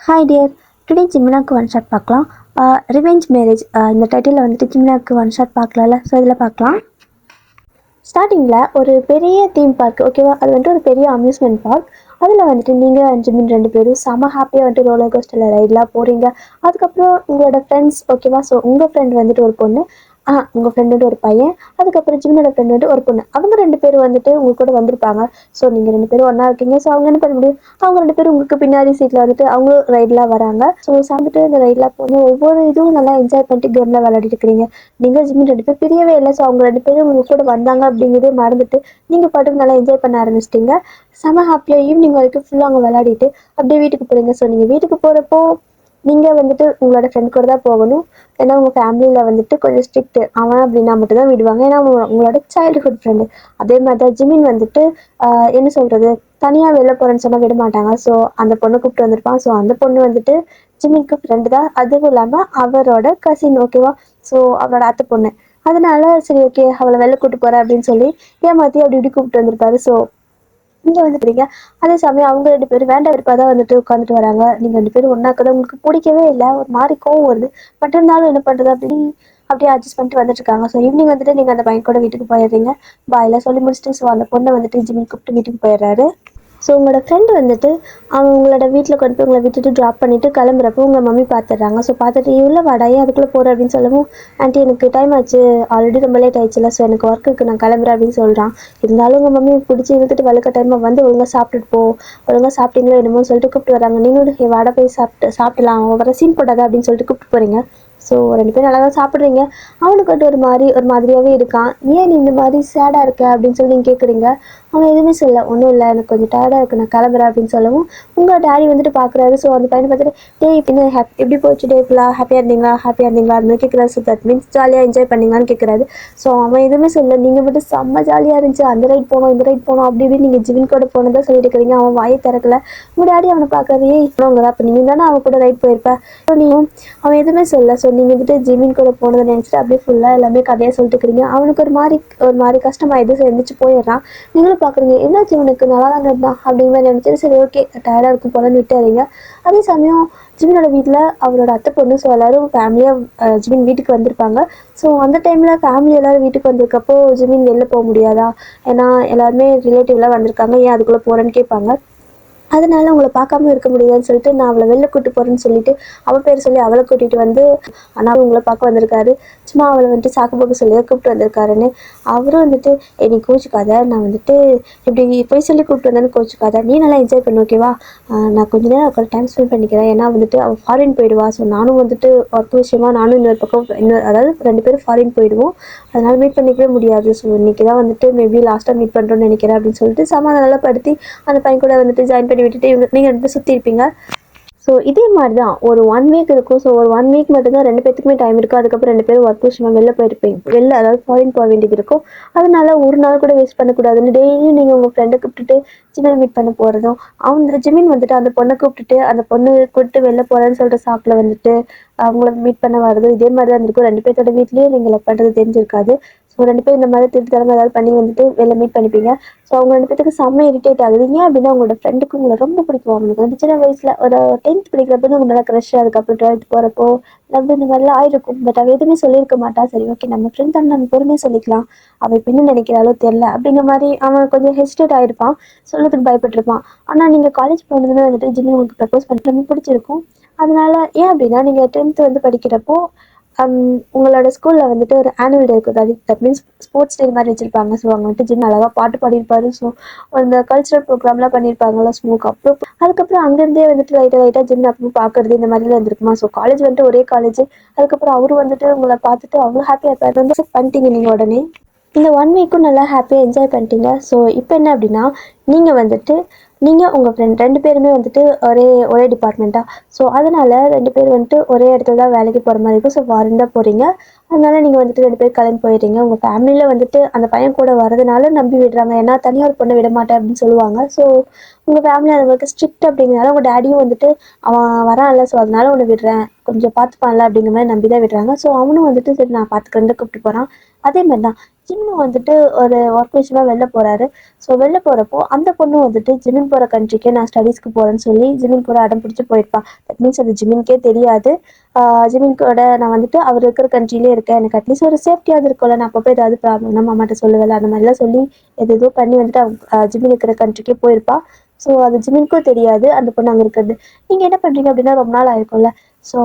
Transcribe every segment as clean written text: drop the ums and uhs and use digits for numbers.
Hi dear, today ஜிம்னாக்கு one shot பார்க்கலாம். Revenge marriage இந்த டைட்டிலில் வந்துட்டு ஜிம்னாக்கு ஒன் ஷாட் பார்க்கலாம்ல, ஸோ இதில் பார்க்கலாம். ஸ்டார்டிங்கில் ஒரு பெரிய தீம் பார்க், ஓகேவா, அது வந்துட்டு ஒரு பெரிய அம்யூஸ்மெண்ட் பார்க். அதில் வந்துட்டு நீங்கள் ஜிமின் 2 பேரும் செம ஹாப்பியாக வந்துட்டு ரோலர் கோஸ்டரில் ரைடெலாம் போகிறீங்க. அதுக்கப்புறம் உங்களோட ஃப்ரெண்ட்ஸ், ஓகேவா, ஸோ உங்கள் ஃப்ரெண்ட் வந்துட்டு ஒரு பொண்ணு, உங்கள் ஃப்ரெண்டு ஒரு பையன், அதுக்கப்புறம் ஜிம்னோட ஃப்ரெண்டு வந்துட்டு ஒரு பொண்ணு, அவங்க 2 பேரும் வந்துட்டு உங்க கூட வந்திருப்பாங்க. ஸோ நீங்கள் 2 பேரும் ஒன்றா இருக்கீங்க. ஸோ அவங்க என்ன பண்ண முடியும், அவங்க 2 பேரும் உங்களுக்கு பின்னாடி சீட்டில் வந்துட்டு அவங்க ரைடெலாம் வராங்க. ஸோ சாப்பிட்டு இந்த ரைடெலாம் போகணும், ஒவ்வொரு இதுவும் நல்லா என்ஜாய் பண்ணிட்டு கேம்லாம் விளையாடிட்டு இருக்கிறீங்க. நீங்கள் ஜிம்மின் 2 பேர் பிரியவே இல்லை. ஸோ அவங்க 2 பேரும் உங்க கூட வந்தாங்க அப்படிங்கிறதே மறந்துட்டு நீங்கள் பாட்டுக்கு நல்லா என்ஜாய் பண்ண ஆரம்பிச்சிட்டிங்க. செம ஹாப்பியாக ஈவினிங் வரைக்கும் ஃபுல்லாக அவங்க விளையாடிட்டு அப்படியே வீட்டுக்கு போகிறீங்க. ஸோ நீங்கள் வீட்டுக்கு போகிறப்போ நீங்கள் வந்துட்டு உங்களோட ஃப்ரெண்ட் கூட தான் போகணும். ஏன்னா உங்கள் ஃபேமிலியில் வந்துட்டு கொஞ்சம் ஸ்ட்ரிக்ட், அவன் அப்படின்னா மட்டும் தான் விடுவாங்க. ஏன்னா உங்களோட சைல்டுஹுட் ஃப்ரெண்டு. அதே மாதிரி தான் ஜிமின் வந்துட்டு என்ன சொல்கிறது, தனியாக வெளில போகிறேன்னு சொன்னால் விட மாட்டாங்க. ஸோ அந்த பொண்ணை கூப்பிட்டு வந்திருப்பான். ஸோ அந்த பொண்ணு வந்துட்டு ஜிமின்க்கு ஃப்ரெண்டு தான், அதுவும் இல்லாமல் அவரோட கசின், ஓகேவா. ஸோ அவரோட அத்தை பொண்ணு. அதனால சரி ஓகே அவளை வெளில கூப்பிட்டு போகிறேன் அப்படின்னு சொல்லி ஏமாற்றி அப்படி இப்படி கூப்பிட்டு வந்திருப்பாரு. ஸோ இங்கே வந்துக்கிறீங்க. அதே சமயம் அவங்க 2 பேரும் வேண்டாம் விருப்பா தான் வந்துட்டு உட்காந்துட்டு வராங்க. நீங்கள் 2 பேரும் ஒன்றாக்கதான் உங்களுக்கு பிடிக்கவே இல்லை, ஒரு மாதிரி கோவம் வருது. பட் இருந்தாலும் என்ன பண்ணுறது அப்படியே அட்ஜஸ்ட் பண்ணிட்டு வந்துட்டு இருக்காங்க. ஸோ ஈவினிங் வந்துட்டு நீங்கள் அந்த பையன் கூட வீட்டுக்கு போயிடுறீங்க. பாயெல்லாம் சொல்லி முடிச்சுட்டு ஸோ அந்த பொண்ணை வந்துட்டு ஜிம்மின் கூப்பிட்டு வீட்டுக்கு போயிடுறாரு. ஸோ உங்களோட ஃப்ரெண்டு வந்துட்டு அவன் உங்களோட வீட்டில் கொண்டு போய் உங்களை விட்டுட்டு ட்ராப் பண்ணிவிட்டு கிளம்புறப்போ உங்கள் மம்மி பார்த்துடுறாங்க. ஸோ பார்த்துட்டு இவ்வளோ வாடாயே அதுக்குள்ளே போகிற அப்படின்னு சொல்லவும், ஆண்டி எனக்கு டைம் ஆச்சு, ஆல்ரெடி ரொம்ப லேட் ஆயிடுச்சுல, ஸோ எனக்கு ஒர்க் இருக்குது, நான் கிளம்புறேன் அப்படின்னு சொல்கிறான். இருந்தாலும் உங்கள் மம்மி பிடிச்சி இழுத்துட்டு வழுக்க டைமாக வந்து ஒழுங்காக சாப்பிட்டுட்டு போ, ஒழுங்காக சாப்பிட்டீங்களோ என்னமோ சொல்லிட்டு கூப்பிட்டு வராங்க. நீங்களும் வாடை போய் சாப்பிடலாம், வர சீன் போடாத அப்படின்னு சொல்லிட்டு கூப்பிட்டு போகிறீங்க. ஸோ 2 பேரும் நல்லா தான் சாப்பிட்றீங்க. அவனுக்கு வந்து ஒரு மாதிரியாகவே இருக்கான். ஏன் நீ இந்த மாதிரி சேடாக இருக்க அப்படின்னு சொல்லி நீங்கள் கேட்குறீங்க. அவன் எதுவுமே சொல்ல, ஒன்றும் இல்லை எனக்கு கொஞ்சம் டயர்டாக இருக்குது, நான் கிளம்புறேன் அப்படின்னு சொல்லவும் உங்கள் டேடி வந்துட்டு பார்க்குறாரு. ஸோ அந்த பையனை பார்த்துட்டு டேய் பின்ன எப்படி போச்சு டே ஃபுல்லாக, ஹாப்பியாக இருந்தீங்களா அந்த மாதிரி கேட்குறாரு. ஸோ தட் மீன்ஸ் ஜாலியாக என்ஜாய் பண்ணீங்களான்னு கேட்குறாரு. ஸோ அவன் எதுவுமே சொல்ல, நீங்கள் மட்டும் செம்ம ஜாலியாக இருந்துச்சு, அந்த ரைட் போனோம் இந்த ரைட் போனோம் அப்படி இப்படி நீங்கள் ஜிவின் கூட போனதான் சொல்லிட்டு இருக்கிறீங்க. அவன் வாயை திறக்கல. உங்கள் டேடி அவனை பார்க்கறது, ஏய் இவங்க அப்போ நீங்கள் தானே அவன் கூட ரைட் போயிருப்பேன். ஸோ நீங்கள் அவன் எதுவுமே சொல்ல. ஸோ நீங்கள் வந்துட்டு ஜிமின் கூட போனதை நினச்சிட்டு அப்படியே ஃபுல்லாக எல்லாமே கதையாக சொல்லிட்டு இருக்கிறீங்க. அவனுக்கு ஒரு மாதிரி கஷ்டமாயிடுது. எழுந்திரிச்சு போயிடுறான். நீங்களும் பார்க்குறீங்க என்னாச்சு இவனுக்கு நல்லா தான் இருந்தான் அப்படிங்கிற மாதிரி நினச்சிட்டு சரி ஓகே டயர்டாக இருக்கும் போலன்னு விட்டுறீங்க. அதே சமயம் ஜிமினோட வீட்டில் அவரோட அத்தை பொண்ணு, ஸோ எல்லோரும் ஃபேமிலியாக ஜிமின் வீட்டுக்கு வந்திருப்பாங்க. ஸோ அந்த டைமில் ஃபேமிலி எல்லோரும் வீட்டுக்கு வந்திருக்கப்போ ஜிமின் வெளில போக முடியாதா, ஏன்னா எல்லாருமே ரிலேட்டிவ்லாம் வந்திருக்காங்க, ஏன் அதுக்குள்ளே போகிறேன்னு கேட்பாங்க. அதனால உங்களை பார்க்காம இருக்க முடியாதுன்னு சொல்லிட்டு நான் அவளை வெளில கூப்பிட்டு போகிறேன்னு சொல்லிட்டு அவள் பேர் சொல்லி அவளை கூட்டிகிட்டு வந்து ஆனால் உங்களை பார்க்க வந்திருக்காரு. சும்மா அவளை வந்துட்டு சாக்குப்போக்கு சொல்லி கூப்பிட்டு வந்திருக்காருன்னு. அவரும் வந்துட்டு நீ கோச்சிக்காத, நான் வந்துட்டு இப்படி போய் சொல்லி கூப்பிட்டு வந்தேன்னு கோச்சிக்காத, நீ நல்லா என்ஜாய் பண்ணு ஓகேவா, நான் கொஞ்ச நேரம் அவள் டைம் ஸ்பெண்ட் பண்ணிக்கிறேன். ஏன்னா வந்துட்டு அவள் ஃபாரின் போயிடுவா. ஸோ நானும் வந்துட்டு ஒர்க் விஷயமா நானும் இன்னொரு பக்கம் அதாவது 2 பேரும் ஃபாரின் போயிடுவோம். அதனால் மீட் பண்ணிக்கவே முடியாது. ஸோ இன்றைக்கி தான் வந்துட்டு மேபி லாஸ்ட்டாக மீட் பண்ணுறோன்னு நினைக்கிறேன் அப்படின்னு சொல்லிட்டு சமாதானப்படுத்தி அந்த பையன் கூட வந்துட்டு ஜாயின் பண்ணி விட்டுட்டு நீங்கள் 2 பேரும் சுற்றி இருப்பீங்க. ஸோ இதே மாதிரி தான் ஒரு 1 வீக் இருக்கும். ஸோ ஒரு 1 வீக் மட்டும்தான் 2 பேத்துக்குமே டைம் இருக்கும். அதுக்கப்புறம் 2 பேரும் ஒர்க் விஷயமா வெளில போயிருப்பீங்க, வெளில அதாவது ஃபாரின் போக வேண்டியது இருக்கும். அதனால ஒரு நாள் கூட வேஸ்ட் பண்ணக்கூடாதுன்னு டெய்லியும் நீங்கள் உங்கள் ஃப்ரெண்டை கூப்பிட்டுட்டு ஜிமின் மீட் பண்ண போகிறதும், ஜிமின் வந்துட்டு அந்த பொண்ணை கூப்பிட்டுட்டு அந்த பொண்ணு கூப்பிட்டு வெளில போகிறேன்னு சொல்லிட்டு சாக்கில் வந்துட்டு அவங்கள மீட் பண்ண வரதும் இதே மாதிரி தான் இருக்கும். 2 பேர்த்தோட வீட்லேயும் நீங்கள் லவ் பண்ணுறது தெரிஞ்சிருக்காது. ஸோ 2 பேர் இந்த மாதிரி திருத்தரமாக ஏதாவது பண்ணி வந்துட்டு வெளில மீட் பண்ணிப்பீங்க. ஸோ அவங்க 2 பேருக்கு செம்ம இரிட்டேட் ஆகுது. ஏன் அப்படின்னா உங்களோட ஃப்ரெண்டுக்கு உங்களை ரொம்ப பிடிக்கும். அவங்களுக்கு வந்து சின்ன வயசில் ஒரு 10th படிக்கிறப்ப உங்க மேலே க்ரஷ், அதுக்கப்புறம் 12th போகிறப்போ லவ் இந்த மாதிரிலாம் ஆயிருக்கும். பட் அவள் எதுவுமே சொல்லியிருக்க மாட்டா. சரி ஓகே நம்ம ஃப்ரெண்ட் தான் நம்ம பொறுமையாக சொல்லிக்கலாம், அவள் இப்போ என்ன நினைக்கிறாளோ தெரில அப்படிங்கிற மாதிரி அவன் கொஞ்சம் ஹெசிடேட் ஆகிருப்பான், சொல்லதுக்கு பயப்பட்டிருப்பான். ஆனால் நீங்கள் காலேஜ் போனதுமே வந்துட்டு ஜிம்மி உங்களுக்கு ப்ரப்போஸ் பண்ணிட்டு ரொம்ப பிடிச்சிருக்கும். அதனால ஏன் அப்படின்னா நீங்கள் 10th வந்து படிக்கிறப்போ உங்களோட ஸ்கூலில் வந்துட்டு ஒரு ஆனுவல் டே இருக்குது. தட் மீன்ஸ் ஸ்போர்ட்ஸ் டே மாதிரி வச்சுருப்பாங்க. ஸோ அங்கே வந்துட்டு ஜிம் அழகாக பாட்டு பாடியிருப்பாரு. ஸோ அந்த கல்ச்சுரல் ப்ரோக்ராம்லாம் பண்ணியிருப்பாங்கல்ல ஸ்மோக் அப்போ. அதுக்கப்புறம் அங்கேருந்தே வந்துட்டு லைட்டாக ஜிம் அப்போ பார்க்குறது இந்த மாதிரிலாம் இருந்திருக்குமா. ஸோ காலேஜ் வந்துட்டு ஒரே காலேஜ். அதுக்கப்புறம் அவரும் வந்துட்டு உங்களை பார்த்துட்டு அவ்வளோ ஹாப்பியாக இருப்பார். ரொம்ப பண்ணிட்டீங்க நீங்கள் உடனே. இந்த 1 வீக்கும் நல்லா ஹாப்பியாக என்ஜாய் பண்ணிட்டீங்க. ஸோ இப்போ என்ன அப்படின்னா நீங்கள் உங்கள் ஃப்ரெண்ட் 2 பேருமே வந்துட்டு ஒரே டிபார்ட்மெண்ட்டாக. ஸோ அதனால் 2 பேர் வந்துட்டு ஒரே இடத்துல தான் வேலைக்கு போகிற மாதிரி இருக்கும். ஸோ ஃபாரின் தான் போகிறீங்க. அதனால நீங்கள் வந்துட்டு 2 பேர் கிளம்பி போயிடுறீங்க. உங்கள் ஃபேமிலியில் வந்துட்டு அந்த பையன் கூட வரதுனால நம்பி விடுறாங்க. ஏன்னா தனியாக ஒரு பொண்ணை விட மாட்டேன் அப்படின்னு சொல்லுவாங்க. ஸோ உங்கள் ஃபேமிலி அதுங்களுக்கு ஸ்ட்ரிக்ட் அப்படிங்கிறனால உங்கள் டேடியும் வந்துட்டு அவன் வரான்ல, ஸோ அதனால உன்னை விடுறேன், கொஞ்சம் பார்த்துப்பான்ல அப்படிங்கிற மாதிரி நம்பி தான் விடுறாங்க. ஸோ அவனும் வந்துட்டு சரி நான் பார்த்துக்கிறேன்னு கூப்பிட்டு போகிறான். அதே மாதிரி தான் ஜிமின் வந்துட்டு ஒரு ஒர்க் விஷயமா வெளில போறாரு. ஸோ வெளில போறப்போ அந்த பொண்ணு வந்துட்டு ஜிமின் போற கண்ட்ரிக்கு நான் ஸ்டடீஸ்க்கு போறேன்னு சொல்லி ஜிமின் கூட அடம் பிடிச்சு போயிருப்பா. தட் மீன்ஸ் அது ஜிமின்கே தெரியாது. ஜிமின் கூட நான் வந்துட்டு அவர் இருக்கிற கண்ட்ரிலே இருக்கேன். எனக்கு அட்லீஸ்ட் ஒரு சேஃப்டியாவது இருக்கும்ல. நான் அப்பப்போ ஏதாவது ப்ராப்ளம்னா மாமாட்ட சொல்லுவேன்ல. அந்த மாதிரிலாம் சொல்லி எதேதோ பண்ணி வந்துட்டு ஜிமின் இருக்கிற கண்ட்ரிக்கே போயிருப்பா. ஸோ அது ஜிமின்க்கும் தெரியாது அந்த பொண்ணு அங்கே இருக்கிறது. நீங்கள் என்ன பண்ணுறீங்க அப்படின்னா ரொம்ப நாள் ஆயிருக்கும்ல. ஸோ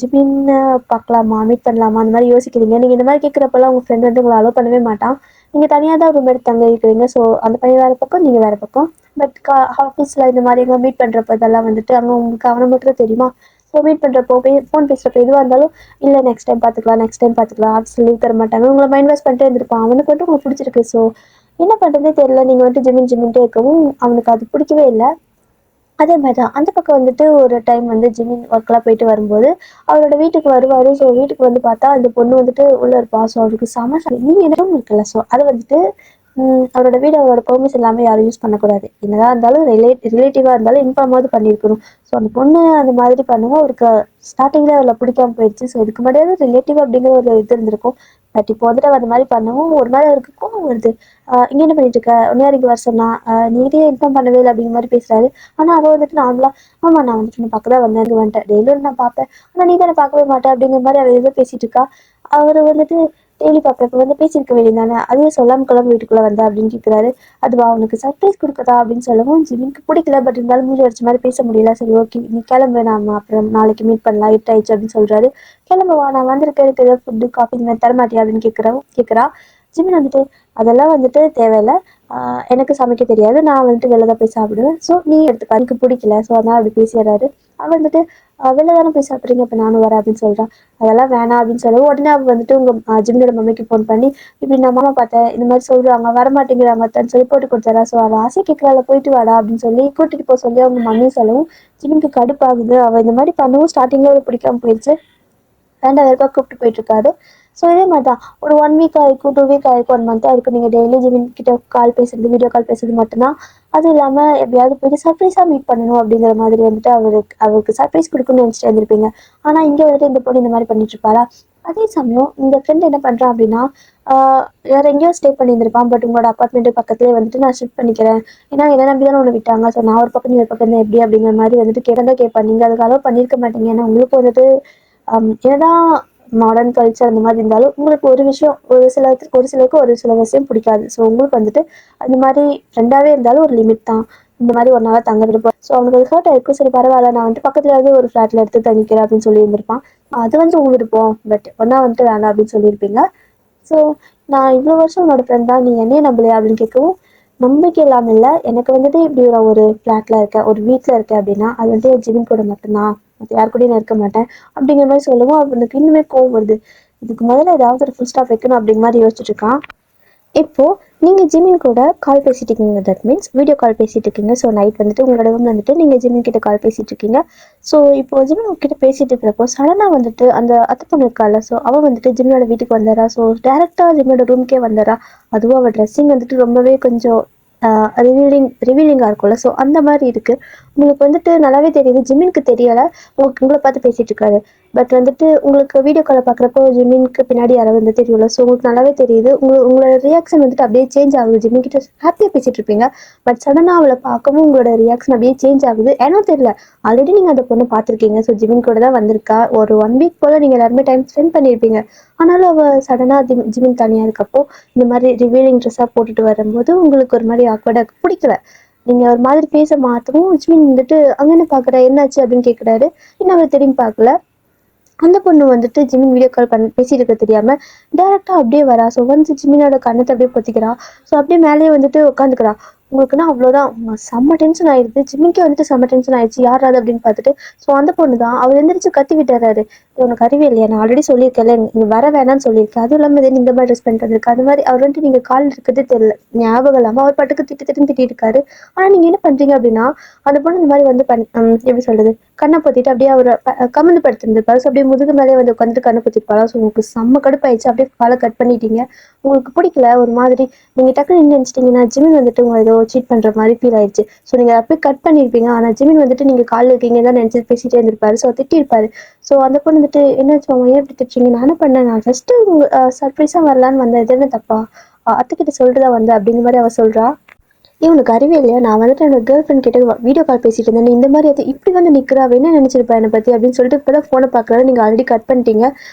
ஜிமின்னு பார்க்கலாமா, மீட் பண்ணலாமா அந்த மாதிரி யோசிக்கிறீங்க. நீங்கள் இந்த மாதிரி கேட்குறப்பெல்லாம் உங்கள் ஃப்ரெண்ட் வந்து உங்களை அலோவ் பண்ணவே மாட்டான். நீங்கள் தனியாக தான் ரூம் எடுத்து தங்க இருக்கிறீங்க. ஸோ அந்த பையன் வேறு பக்கம், நீங்கள் வேறு பக்கம். பட் ஆஃபீஸில் இந்த மாதிரி எங்கே மீட் பண்ணுறப்ப இதெல்லாம் வந்துட்டு அங்கே உங்களுக்கு அவனை மட்டும் தான் தெரியுமா. ஸோ மீட் பண்ணுறப்போ ஃபோன் பேசுகிறப்ப எதுவாக இருந்தாலும் இல்லை நெக்ஸ்ட் டைம் பார்த்துக்கலாம், நெக்ஸ்ட் டைம் பார்த்துக்கலாம், ஆஃபீஸில் லீவ் தர மாட்டாங்க. உங்களை மைண்ட் வாஷ் பண்ணிட்டே இருந்திருப்பான். அவனுக்கு வந்துட்டு உங்களுக்கு பிடிச்சிருக்கு. ஸோ என்ன பண்ணுறதே தெரியல. நீங்கள் வந்துட்டு ஜிமின்ட்டே இருக்கவும் அவனுக்கு அது பிடிக்கவே இல்லை. அதே மாதிரி தான் அந்த பக்கம் வந்துட்டு ஒரு டைம் வந்து ஜிமின் ஒர்க்லாம் போயிட்டு வரும்போது அவரோட வீட்டுக்கு வருவார். ஸோ வீட்டுக்கு வந்து பார்த்தா அந்த பொண்ணு வந்துட்டு உள்ளே இருப்பா. ஸோ அவருக்கு நீங்கள் என்ன இருக்குல்ல. ஸோ அதை வந்துட்டு அவரோட வீடு அவரோட பெர்மிஷன் இல்லாமல் யாரும் யூஸ் பண்ணக்கூடாது. என்னதான் இருந்தாலும் ரிலேட்டிவாக இருந்தாலும் இன்ஃபார்மாவது பண்ணியிருக்கணும். ஸோ அந்த பொண்ணு அந்த மாதிரி பண்ணுவோம். அவருக்கு ஸ்டார்டிங்கில் அவளை பிடிக்காம போயிடுச்சு. ஸோ இதுக்கு முன்னாடியாவது ரிலேட்டிவ் அப்படிங்கிற ஒரு இது இருந்திருக்கும். பட் இப்போ வந்துட்டு அந்த மாதிரி பண்ணவும் ஒரு மாதிரி அவருக்கு கோவம் வருது. இங்கே என்ன பண்ணிட்டு இருக்க, ஒன்னையார் இங்கே வர சொன்னா, நீட்டே இன்ஃபார்ம் பண்ணவே இல்லை அப்படிங்கிற மாதிரி பேசுறாரு. ஆனால் அவள் வந்துட்டு நார்மலா ஆமாம் நான் வந்துட்டு நான் பார்க்க தான் வந்தேன் வந்துட்டேன், டெய்லியும் நான் பார்ப்பேன், ஆனால் நீ தானே பார்க்கவே மாட்டேன் அப்படிங்கிற மாதிரி அவள் ஏதோ பேசிட்டு இருக்கா. அவர் வந்துட்டு டெய்லி பார்ப்பேன், இப்போ வந்து பேசியிருக்க வேண்டியதானே, அதையே சொல்லாம கிளம்பி வீட்டுக்குள்ளே வந்தா அப்படின்னு கேட்குறாரு. அதுவா அவனுக்கு சர்ப்ரைஸ் கொடுக்கதா அப்படின்னு சொல்லவும் ஜிமினுக்கு பிடிக்கல. பட் இருந்தாலும் மூஞ்சி வச்ச மாதிரி பேச முடியல. சரி ஓகே நீ கிளம்பு, நாம அப்புறம் நாளைக்கு மீட் பண்ணலாம், இருட்டாயிடுச்சு அப்படின்னு சொல்றாரு. கிளம்புவா, நான் வந்திருக்கேன், எனக்கு ஏதாவது ஃபுட்டு காஃபி இந்த மாதிரி தரமாட்டியா அப்படின்னு கேட்குறா. ஜிமின் வந்துட்டு அதெல்லாம் வந்துட்டு தேவையில்லை, எனக்கு சமைக்க தெரியாது, நான் வந்துட்டு வெளில தான் போய் சாப்பிடுவேன். ஸோ நீ எடுத்துக்க, எனக்கு பிடிக்கல. ஸோ அதனால் அப்படி பேசிடுறாரு. அவள் வந்துட்டு வெளில தானே போய் சாப்பிட்றீங்க, இப்போ நானும் வரேன் அப்படின்னு சொல்கிறான். அதெல்லாம் வேணாம் அப்படின்னு சொல்லவும் உடனே அவள் வந்துட்டு உங்கள் ஜிம்மியோட மம்மிக்கு ஃபோன் பண்ணி இப்படி நான் மாமா பார்த்தேன், இந்த மாதிரி சொல்கிறாங்க, வரமாட்டேங்கிறாங்க அத்தான்னு சொல்லி போட்டு கொடுத்தாரா. ஸோ அவள் ஆசை கேட்கறாள், போயிட்டு வாடா அப்படின்னு சொல்லி கூட்டிகிட்டு போக சொல்லி அவங்க மம்மியும் சொல்லவும் ஜிம்மிக்கு கடுப்பாகுது. அவள் இந்த மாதிரி பண்ணவும் ஸ்டார்டிங்கில் அவளுக்கு பிடிக்காம போயிடுச்சு. 2000 கூப்பிட்டு போயிட்டு இருக்காரு. ஸோ இதே மாதிரி தான் ஒரு 1 வீக் ஆயிருக்கும், 2 வீக் ஆயிருக்கும், 1 மந்த் ஆயிருக்கும். நீங்கள் டெய்லி ஜிமின் கிட்ட கால் பேசுறது, வீடியோ கால் பேசுறது மட்டும்தான். அதுவும் இல்லாமல் எப்படியாவது போயிட்டு சர்ப்ரைஸாக மீட் பண்ணணும் அப்படிங்கிற மாதிரி வந்துட்டு அவருக்கு சர்ப்ரைஸ் கொடுக்கணும்னு நினச்சிட்டு இருந்திருப்பீங்க. ஆனால் இங்கே வந்துட்டு இந்த பொண்ணு இந்த மாதிரி பண்ணிட்டு இருப்பாரா. அதே சமயம் இந்த ஃப்ரெண்ட் என்ன பண்ணுறான் அப்படின்னா வேற எங்கேயோ ஸ்டே பண்ணியிருந்திருப்பான். பட் உங்களோட அப்பார்ட்மெண்ட்டு பக்கத்துலேயே வந்துட்டு நான் ஷிஃப்ட் பண்ணிக்கிறேன், ஏன்னா என்ன நம்பி தானே ஒன்று விட்டாங்க. ஸோ நான் ஒரு பக்கம் நீ ஒரு பக்கம் தான் எப்படி அப்படிங்கிற மாதிரி வந்துட்டு கேட்பேன். நீங்கள் அதுக்கு அலோவ் பண்ணியிருக்க மாட்டீங்க. ஏன்னா உங்களுக்கு வந்துட்டு என்னதான் மாடர்ன் கல்ச்சர் அந்த மாதிரி இருந்தாலும் உங்களுக்கு ஒரு விஷயம் ஒரு சிலருக்கு ஒரு சில விஷயம் பிடிக்காது. ஸோ உங்களுக்கு வந்துட்டு அந்த மாதிரி ஃப்ரெண்டாகவே இருந்தாலும் ஒரு லிமிட் தான். இந்த மாதிரி ஒரு நாளாக தங்குறது. ஸோ அவனுக்கு ஒரு ஹர்ட் ஆயிருக்கும். சரி பரவாயில்ல, நான் வந்துட்டு பக்கத்துலேயாவது ஒரு ஃப்ளாட்டில் எடுத்து தங்கிக்கிறேன் அப்படின்னு சொல்லியிருந்திருப்பான். அது வந்து உங்க விருப்பம், பட் ஒன்றா வந்துட்டு வேண்டாம் அப்படின்னு சொல்லியிருப்பீங்க. ஸோ நான் இவ்வளோ வருஷம் உன்னோட ஃப்ரெண்ட் தான், நீ என்னையே நம்பலையா அப்படின்னு கேட்கவும் நம்பிக்கை இல்லாமல் இல்லை, எனக்கு வந்துட்டு இப்படி ஒரு ஃப்ளாட்டில் இருக்கேன், ஒரு வீட்டில் இருக்கேன் அப்படின்னா அது வந்துட்டு என் ஜிமின் கூட மட்டும்தான், மற்ற யார் கூடயும் நான் இருக்க மாட்டேன் அப்படிங்கிற மாதிரி சொல்லவும் அவனுக்கு இன்னுமே கோவம் வருது. இதுக்கு முதல்ல ஏதாவது ஒரு ஃபுல் ஸ்டாப் வைக்கணும் அப்படிங்கிற மாதிரி யோசிச்சுட்டு இருக்கான். இப்போது நீங்கள் ஜிமின் கூட கால் பேசிட்டு இருக்கீங்க. தட் மீன்ஸ் வீடியோ கால் பேசிகிட்டு இருக்கீங்க. ஸோ நைட் வந்துட்டு உங்களோட ரூம் வந்துட்டு நீங்கள் ஜிமின் கிட்ட கால் பேசிகிட்டு இருக்கீங்க. ஸோ இப்போ ஜிமின் கிட்ட பேசிகிட்டு இருக்கிறப்போ சடனாக வந்துட்டு அந்த அத்தை பொண்ணு இருக்கால, ஸோ அவள் வந்துட்டு ஜிமினோட வீட்டுக்கு வந்துடுறா. ஸோ டேரெக்டாக ஜிமினோட ரூம்க்கே வந்துடுறா. அதுவும் அவள் ட்ரெஸ்ஸிங் வந்துட்டு ரொம்பவே கொஞ்சம் ரிவீலிங்காக இருக்கும்ல. ஸோ அந்த மாதிரி இருக்குது. உங்களுக்கு வந்துட்டு நல்லாவே தெரியுது ஜிமினுக்கு தெரியலை, உங்களை பார்த்து பேசிகிட்டு இருக்காரு. பட் வந்துட்டு உங்களுக்கு வீடியோ காலை பார்க்குறப்போ ஜிமினுக்கு பின்னாடி யாராவது வந்து தெரியும்ல. ஸோ உங்களுக்கு நல்லாவே தெரியுது. உங்களோட ரியாக்ஷன் வந்துட்டு அப்படியே சேஞ்ச் ஆகுது. ஜிமின் கிட்ட ஹாப்பியாக பேசிகிட்டு இருப்பீங்க. பட் சடனாக அவளை பார்க்கவும் உங்களோட ரியாக்ஷன் அப்படியே சேஞ்ச் ஆகுது. ஏன்னா தெரியல, ஆல்ரெடி நீங்கள் அந்த பொண்ணை பார்த்துருக்கீங்க. ஸோ ஜிமின் கூட தான் வந்திருக்கா. ஒரு 1 வீக் போல் நீங்கள் எல்லாருமே டைம் ஸ்பெண்ட் பண்ணியிருப்பீங்க. ஆனாலும் அவள் சடனாக ஜிமின் தனியாக இருக்கப்போ இந்த மாதிரி ரிவீலிங் ட்ரெஸ்ஸாக போட்டுட்டு வரும்போது உங்களுக்கு ஒரு மாதிரி ஆக்வர்டாக பிடிக்கல. நீங்கள் ஒரு மாதிரி பேச மாற்றவும் ஜிமின் வந்துட்டு அங்கே என்ன பார்க்குற, என்னாச்சு அப்படின்னு கேட்குறாரு. இன்னும் அவர் திரும்பி பார்க்கல. அந்த பொண்ணு வந்துட்டு ஜிமின் வீடியோ கால் பேசிட்டு இருக்க தெரியாமல் டேரெக்டாக அப்படியே வரா. ஸோ வந்து ஜிமினோட கண்ணத்தை அப்படியே பொத்திக்கிறா. ஸோ அப்படியே மேலேயே வந்துட்டு உட்காந்துக்கிறா. உங்களுக்குன்னா அவ்வளோதான், செம்ம டென்ஷன் ஆயிடுது. ஜிம்மிக்கே வந்துட்டு செம்ம டென்ஷன் ஆயிடுச்சு. யார் அது அப்படின்னு பார்த்துட்டு ஸோ அந்த பொண்ணு தான். அவர் எந்திரிச்சு கத்தி விட்டுறாரு. உனக்கு அறிவே இல்லையா, நான் ஆல்ரெடி சொல்லியிருக்கேன்ல நீங்கள் வர வேணான்னு சொல்லியிருக்கேன், அதுவும் இல்லாமல் இதே இந்த மாதிரி ட்ரெஸ் பண்ணிட்டு வந்திருக்கு. அது மாதிரி அவர் வந்துட்டு நீங்கள் கால் இருக்கிறதே தெரியல, ஞாபகம் இல்லாமல் அவர் பாட்டுக்கு திட்டிட்டு இருக்காரு. ஆனால் நீங்கள் என்ன பண்ணுறீங்க அப்படின்னா அந்த பொண்ணு இந்த மாதிரி வந்து எப்படி சொல்கிறது, கண்ணை பொத்திட்டு அப்படியே அவர் கமந்து படுத்திருந்திருப்பாரு. ஸோ அப்படியே முதுகு மேலே வந்து உட்காந்துட்டு கண்ணை பொத்திருப்பாரா. ஸோ உங்களுக்கு செம்ம கடுப்பாயிடுச்சு. அப்படியே காலை கட் பண்ணிட்டீங்க. உங்களுக்கு பிடிக்கல ஒரு மாதிரி. நீங்கள் டக்குன்னு நினச்சிட்டிங்கன்னா ஜிமின் வந்துட்டு உங்களை ஏதோ ஏதோ சீட் பண்ணுற மாதிரி ஃபீல் ஆயிடுச்சு. ஸோ நீங்கள் அப்படியே கட் பண்ணியிருப்பீங்க. ஆனால் ஜிமின் வந்துட்டு நீங்கள் காலில் இருக்கீங்க தான் நினச்சி பேசிகிட்டே இருந்திருப்பாரு. ஸோ திட்டிருப்பாரு. ஸோ அந்த பொண்ணு வந்துட்டு என்னாச்சு அவங்க ஏன் இப்படி திட்டுறீங்க, நான் என்ன பண்ணேன், நான் ஜஸ்ட்டு சர்ப்ரைஸாக வரலான்னு வந்தேன், இது என்ன தப்பா, அத்தைக்கிட்ட சொல்லிட்டு தான் வந்தேன் அப்படிங்கிற மாதிரி அவள் சொல்கிறா. இவனுக்கு அறிவே இல்லையா, நான் வந்துட்டு என்னோட கேர்ள் ஃப்ரெண்ட் கிட்ட வீடியோ கால் பேசிட்டு இருந்தேன், நீ இந்த மாதிரி அது இப்படி வந்து நிற்கிறா, அவ என்ன நினச்சிருப்பா என்னை பற்றி அப்படின்னு சொல்லிட்டு இப்போ தான் ஃபோனை பார்க்குறாரு. நீங்கள் ஆல்ரெடி கட் பண்ணிட்டீங்க.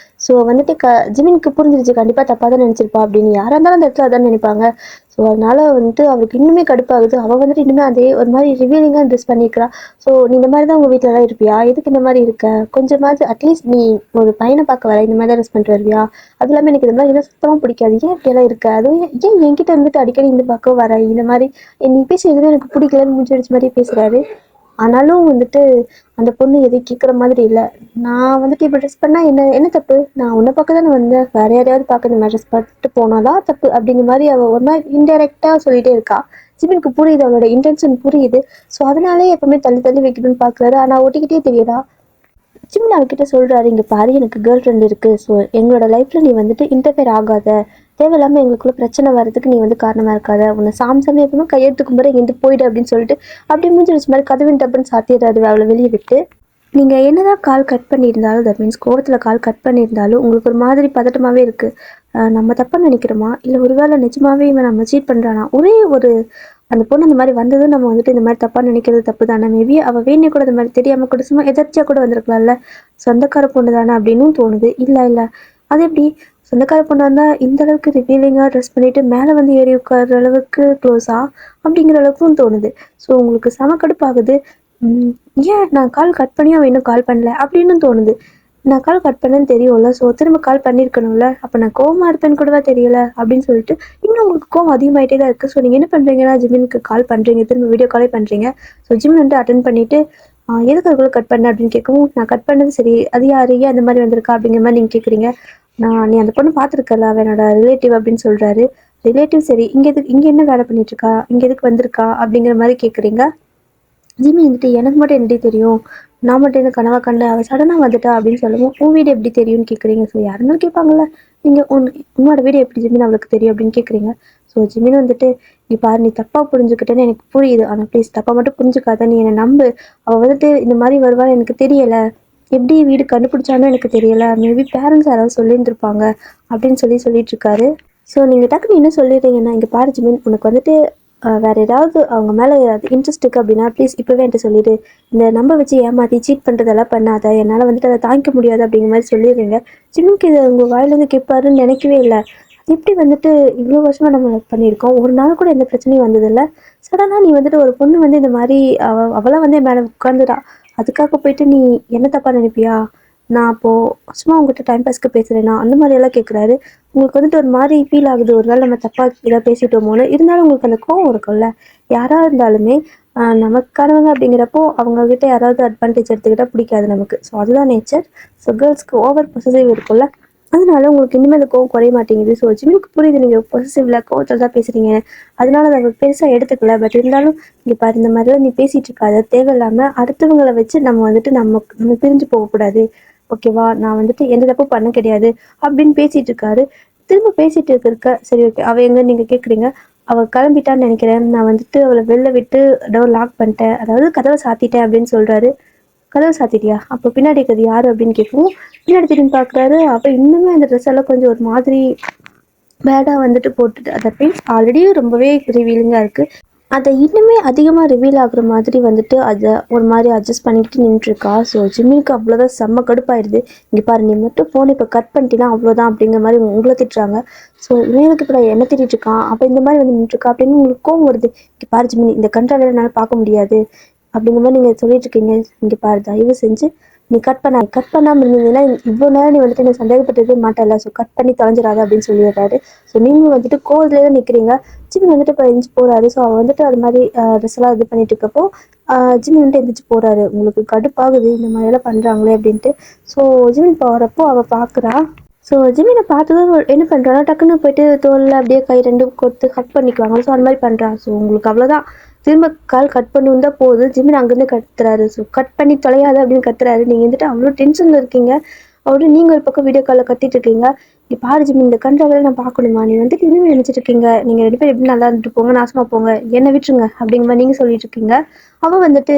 ஸோ வந்துட்டு ஜிமினுக்கு புரிஞ்சிருச்சு கண்டிப்பாக தப்பாக தான் நினச்சிருப்பா அப்படின்னு. யாராக இருந்தாலும் அந்த இடத்துல அதான் நினைப்பாங்க. ஸோ அதனால வந்துட்டு அவருக்கு இன்னுமே கடுப்பாகுது. அவள் வந்துட்டு இன்னுமே அதே ஒரு மாதிரி ரிவீலிங்காக ட்ரெஸ் பண்ணியிருக்கிறா. ஸோ நீ இந்த மாதிரி தான் உங்கள் வீட்டிலலாம் இருப்பியா, எதுக்கு இந்த மாதிரி இருக்க, கொஞ்சமாவது அட்லீஸ்ட் நீ ஒரு பையனை பார்க்க வர இந்த மாதிரி தான் ட்ரெஸ் பண்ணிட்டு வருவியா, அது இல்லாமல் எனக்கு இந்த மாதிரி எதுவும் சுத்தமாக பிடிக்காது, ஏன் இப்படியெல்லாம் இருக்க, அதுவும் ஏன் என்கிட்ட இருந்துட்டு அடிக்கடி இந்த பக்கம் வர, இந்த மாதிரி நீ பேச எதுவும் எனக்கு பிடிக்கலன்னு முடிஞ்சு அடிச்ச மாதிரி பேசுகிறாரு. ஆனாலும் வந்துட்டு அந்த பொண்ணு எதையும் கேட்குற மாதிரி இல்லை. நான் வந்துட்டு இப்போ ட்ரெஸ் பண்ணால் என்ன என்ன தப்பு, நான் உன்னை பார்க்க தானே வந்தேன், வேறு யாரையாவது பார்க்க இந்த மாதிரி ட்ரெஸ் பண்ணிட்டு போனாதான் தப்பு அப்படிங்கிற மாதிரி அவள் ஒரு மாதிரி இன்டெரக்டாக சொல்லிகிட்டே இருக்கா. ஜிமினுக்கு புரியுது, அவளோட இன்டென்ஷன் புரியுது. ஸோ அதனாலே எப்பவுமே தள்ளி தள்ளி வைக்கணும்னு பார்க்குறாரு. ஆனால் ஒட்டிக்கிட்டே தெரியடா. ஜிமின் அவகிட்ட சொல்கிறாரு, இங்கே பாரு எனக்கு கேர்ள் ஃப்ரெண்ட் இருக்குது, ஸோ எங்களோட லைஃப்பில் நீ வந்துட்டு இன்டர்ஃபியர் ஆகாத, தேவையில்லாமல் எங்களுக்குள்ள பிரச்சனை வர்றதுக்கு நீ வந்து காரணமாக இருக்காத, உன்னை சாம்சமே எப்பவுமே கையெழுத்துக்கும் போது இங்கேருந்து போயிடு அப்படின்னு சொல்லிட்டு அப்படியே மூஞ்சி வச்ச மாதிரி கதவின் டப்புன்னு சாத்திடுறாரு அவளை வெளியே விட்டு. நீங்கள் என்னதான் கால் கட் பண்ணியிருந்தாலும், தட் மீன்ஸ் கோவத்தில் கால் கட் பண்ணியிருந்தாலும் உங்களுக்கு ஒரு மாதிரி பதட்டமாகவே இருக்குது. நம்ம தப்பாக நினைக்கிறோமா, இல்லை ஒருவேளை நிஜமாவே இவன் நம்ம சீட் பண்ணுறானா, ஒரே ஒரு அந்த பொண்ணு அந்த மாதிரி வந்ததும் நம்ம வந்துட்டு இந்த மாதிரி தப்பாக நினைக்கிறது தப்பு தானே, மேபி அவள் வேணே கூட இந்த மாதிரி தெரியாமல் கூட சும்மா எதர்ச்சியாக கூட வந்திருக்கலாம்ல, சொந்தக்கார பொண்ணு தானே அப்படின்னும் தோணுது. இல்லை அது எப்படி சொந்தக்கார பொண்ணாக இருந்தால் இந்த அளவுக்கு ரிவீலிங்காக ட்ரெஸ் பண்ணிட்டு மேலே வந்து ஏறி உட்கார்ற அளவுக்கு க்ளோஸா அப்படிங்கிற அளவுக்கும் தோணுது. ஸோ உங்களுக்கு செம கடுப்பாகுது. ஏன் நான் கால் கட் பண்ணி அவன் இன்னும் கால் பண்ணல அப்படின்னு தோணுது. நான் கால் கட் பண்ணேன்னு தெரியும்ல, ஸோ திரும்ப கால் பண்ணியிருக்கணும்ல, அப்போ நான் கோவமாக இருப்பேன்னு கூடவா தெரியல அப்படின்னு சொல்லிட்டு இன்னும் உங்களுக்கு கோவம் அதிகமாகிட்டே தான் இருக்குது. ஸோ நீங்கள் என்ன பண்ணுறீங்கன்னா ஜிமினுக்கு கால் பண்ணுறீங்க, திரும்ப வீடியோ காலே பண்ணுறீங்க. ஸோ ஜிமின் வந்து அட்டன் பண்ணிவிட்டு எதுக்கு அதுக்குள்ளே கட் பண்ண அப்படின்னு கேட்கவும், நான் கட் பண்ணது சரி, அது யார் ஏன் அந்த மாதிரி வந்திருக்கா அப்படிங்கிற மாதிரி நீங்கள் கேட்குறீங்க. நீ அந்த பொண்ணு பார்த்துருக்கல, அவன் என்னோட ரிலேட்டிவ் அப்படின்னு சொல்கிறாரு. ரிலேட்டிவ் சரி, இங்கே என்ன வேலை பண்ணிட்டுருக்கா, இங்கே எதுக்கு வந்திருக்கா அப்படிங்கிற மாதிரி கேட்குறீங்க. ஜிமி வந்துட்டு எனக்கு மட்டும் என்னடி தெரியும், நான் மட்டும் என்ன கனவா கண்டேன், அவள் சடனாக வந்துட்டா அப்படின்னு சொல்லுவோம். உன் வீடு எப்படி தெரியும்னு கேட்குறீங்க. ஸோ யாருன்னாலும் கேட்பாங்கல்ல, நீங்கள் உன்னோட வீடு எப்படி ஜிமின் அவளுக்கு தெரியும் அப்படின்னு கேட்குறீங்க. ஸோ ஜிமின் வந்துட்டு, நீ பாரு நீ தப்பாக புரிஞ்சுக்கிட்டேன்னு எனக்கு புரியுது, ஆனால் ப்ளீஸ் தப்பாக மட்டும் புரிஞ்சுக்காத, நீ என்னை நம்பு, அவள் வந்துட்டு இந்த மாதிரி வருவான்னு எனக்கு தெரியலை, எப்படி வீடு கண்டுபிடிச்சாலும் எனக்கு தெரியலை, மேபி பேரண்ட்ஸ் யாராவது சொல்லியிருந்துருப்பாங்க அப்படின்னு சொல்லிட்டு இருக்காரு. ஸோ நீங்கள் டக்குன்னு என்ன சொல்லிடுறீங்கன்னா, இங்கே பாரு ஜிமின், உனக்கு வந்துட்டு வேறு ஏதாவது அவங்க மேலே ஏதாவது இன்ட்ரெஸ்ட் இருக்குது அப்படின்னா ப்ளீஸ் இப்போவே என்கிட்ட சொல்லிடு, இந்த நம்ப வச்சு ஏமாற்றி சீட் பண்ணுறதெல்லாம் பண்ணாத, என்னால் வந்துட்டு அதை தாங்கிக்க முடியாது அப்படிங்கிற மாதிரி சொல்லிடுறீங்க. ஜிமினுக்கு இது உங்கள் வாயிலேருந்து கேட்பாருன்னு நினைக்கவே இல்லை. எப்படி வந்துட்டு இவ்வளோ வருஷமாக நம்ம பண்ணியிருக்கோம், ஒரு நாள் கூட எந்த பிரச்சனையும் வந்ததில்லை, சடனாக நீ வந்துட்டு ஒரு பொண்ணு வந்து இந்த மாதிரி அவளாம் வந்து என் மேலே உட்காந்துடா, அதுக்காக போயிட்டு நீ என்ன தப்பாக நினைப்பியா, நான் அப்போது சும்மா உங்கள்கிட்ட டைம் பாஸ்க்கு பேசுகிறேன்னா அந்த மாதிரியெல்லாம் கேட்குறாரு. உங்களுக்கு வந்துட்டு ஒரு மாதிரி ஃபீல் ஆகுது, ஒரு வேளை நம்ம தப்பாக ஏதாவது பேசிட்டோமோன்னு. இருந்தாலும் உங்களுக்கு அந்த கோவம் இருக்கும்ல, யாராக இருந்தாலுமே நமக்கானவங்க அப்படிங்கிறப்போ அவங்கக்கிட்ட யாராவது அட்வான்டேஜ் எடுத்துக்கிட்டால் பிடிக்காது நமக்கு. ஸோ அதுதான் நேச்சர். ஸோ கேர்ள்ஸ்க்கு ஓவர் பொசசிவ் இருக்கும்ல, அதனால உங்களுக்கு இனிமேல் அந்த கோவம் குறைய மாட்டேங்குது. ஸோ ஜிமினுக்கு புரியுது நீங்கள் பொசசிவ்ல கோவத்தில் தான் பேசுகிறீங்க, அதனால அதை அவர் பெருசாக எடுத்துக்கல. பட் இருந்தாலும் இங்கே பாரு, இந்த மாதிரிலாம் நீ பேசிகிட்டு இருக்காத, தேவையில்லாமல் அடுத்தவங்களை வச்சு நம்ம வந்துட்டு நம்ம பிரிஞ்சு போகக்கூடாது, ஓகேவா, நான் வந்துட்டு எந்த தப்பும் பண்ண கிடையாது அப்படின்னு பேசிகிட்டு இருக்காரு. திரும்ப பேசிகிட்டு இருக்க சரி ஓகே, அவள் எங்கே நீங்கள் கேட்குறீங்க, அவள் கிளம்பிட்டான்னு நினைக்கிறேன், நான் வந்துட்டு அவளை வெளில விட்டு டோர் லாக் பண்ணிட்டேன், அதாவது கதவை சாத்திட்டேன் அப்படின்னு சொல்கிறாரு. கதவை சாத்திட்டியா, அப்போ பின்னாடி இருக்கிறது யார் அப்படின்னு கேட்கவும், பின்னாடி திரும்பி பார்க்குறாரு. அவள் இன்னுமே அந்த ட்ரெஸ் எல்லாம் கொஞ்சம் ஒரு மாதிரி பேடாக வந்துட்டு போட்டுட்டு, அதை மீன்ஸ் ஆல்ரெடி ரொம்பவே ரிவீலிங்காக இருக்குது, அதை இன்னுமே அதிகமாக ரிவீல் ஆகுற மாதிரி வந்துட்டு அதை ஒரு மாதிரி அட்ஜஸ்ட் பண்ணிக்கிட்டு நின்றுருக்கா. ஸோ ஜிம்மிக்கு அவ்வளோதான் செம்ம கடுப்பாயிடுது. இங்கே பாரு, நீ மட்டும் ஃபோன் இப்போ கட் பண்ணிட்டீங்கன்னா அவ்வளோதான் அப்படிங்கிற மாதிரி உங்களை திட்டுறாங்க. ஸோ இவனுக்கு இப்போ என்ன திட்டிட்டு இருக்கான், அப்போ இந்த மாதிரி வந்து நின்றுருக்கா அப்படின்னு உங்களுக்கு கோவம் வருது. இங்கே பாரு ஜிம்மி, இந்த கண்ட்ராவில என்னால் பார்க்க முடியாது அப்படிங்கிற மாதிரி நீங்கள் சொல்லிட்டு இருக்கீங்க. இங்கே பாரு, தயவு செஞ்சு நீ கட் பண்ணாமல் இருந்தீங்கன்னா இவ்வளோ நேரம் நீ வந்துட்டு என்ன சந்தேகப்பட்டதே மாட்டல, ஸோ கட் பண்ணி தொலைஞ்சிடாது அப்படின்னு சொல்லிடுறாரு. ஸோ நீங்கள் வந்துட்டு கோவத்துலேயே தான் நிற்கிறீங்க. ஜிம்மி வந்துட்டு இப்போ எந்திரிச்சு போகிறாரு. ஸோ அவள் வந்துட்டு அது மாதிரி ட்ரெஸ் எல்லாம் இது பண்ணிட்டு இருக்கப்போ ஜிம்மி வந்துட்டு எந்திரிச்சு போகிறாரு. உங்களுக்கு கடுப்பாகுது இந்த மாதிரியெல்லாம் பண்ணுறாங்களே அப்படின்ட்டு. ஸோ ஜிம்மி போகிறப்போ அவள் பார்க்குறா. ஸோ ஜிம்மினை பார்த்ததும் என்ன பண்ணுறான்னா, டக்குன்னு போயிட்டு தோலில் அப்படியே கை ரெண்டும் கொடுத்து ஹக் பண்ணிக்குவாங்க. ஸோ அந்த மாதிரி பண்ணுறா. ஸோ உங்களுக்கு அவ்வளோதான், திரும்ப கால் கட் பண்ணி வந்தால் போகுது. ஜிம்மின் அங்கேருந்து கத்துறாரு. ஸோ கட் பண்ணி தொலையாது அப்படின்னு கத்துறாரு. நீங்கள் வந்துட்டு அவ்வளோ டென்ஷனில் இருக்கீங்க. அப்படின்னு நீங்கள் ஒரு பக்கம் வீடியோ காலில் கத்திட்டு இருக்கீங்க. நீ பாரு ஜிமின், இந்த கண்டாவே நான் பார்க்கணுமா, நீ வந்துட்டு இன்னும் நினச்சிட்டு இருக்கீங்க, நீங்கள் 2 பேரும் எப்படி நல்லா இருந்துட்டு போங்க, நாசமாக போங்க, என்னை விட்டுருங்க அப்படிங்கிற மாதிரி நீங்கள் சொல்லிட்டு இருக்கீங்க. அவள் வந்துட்டு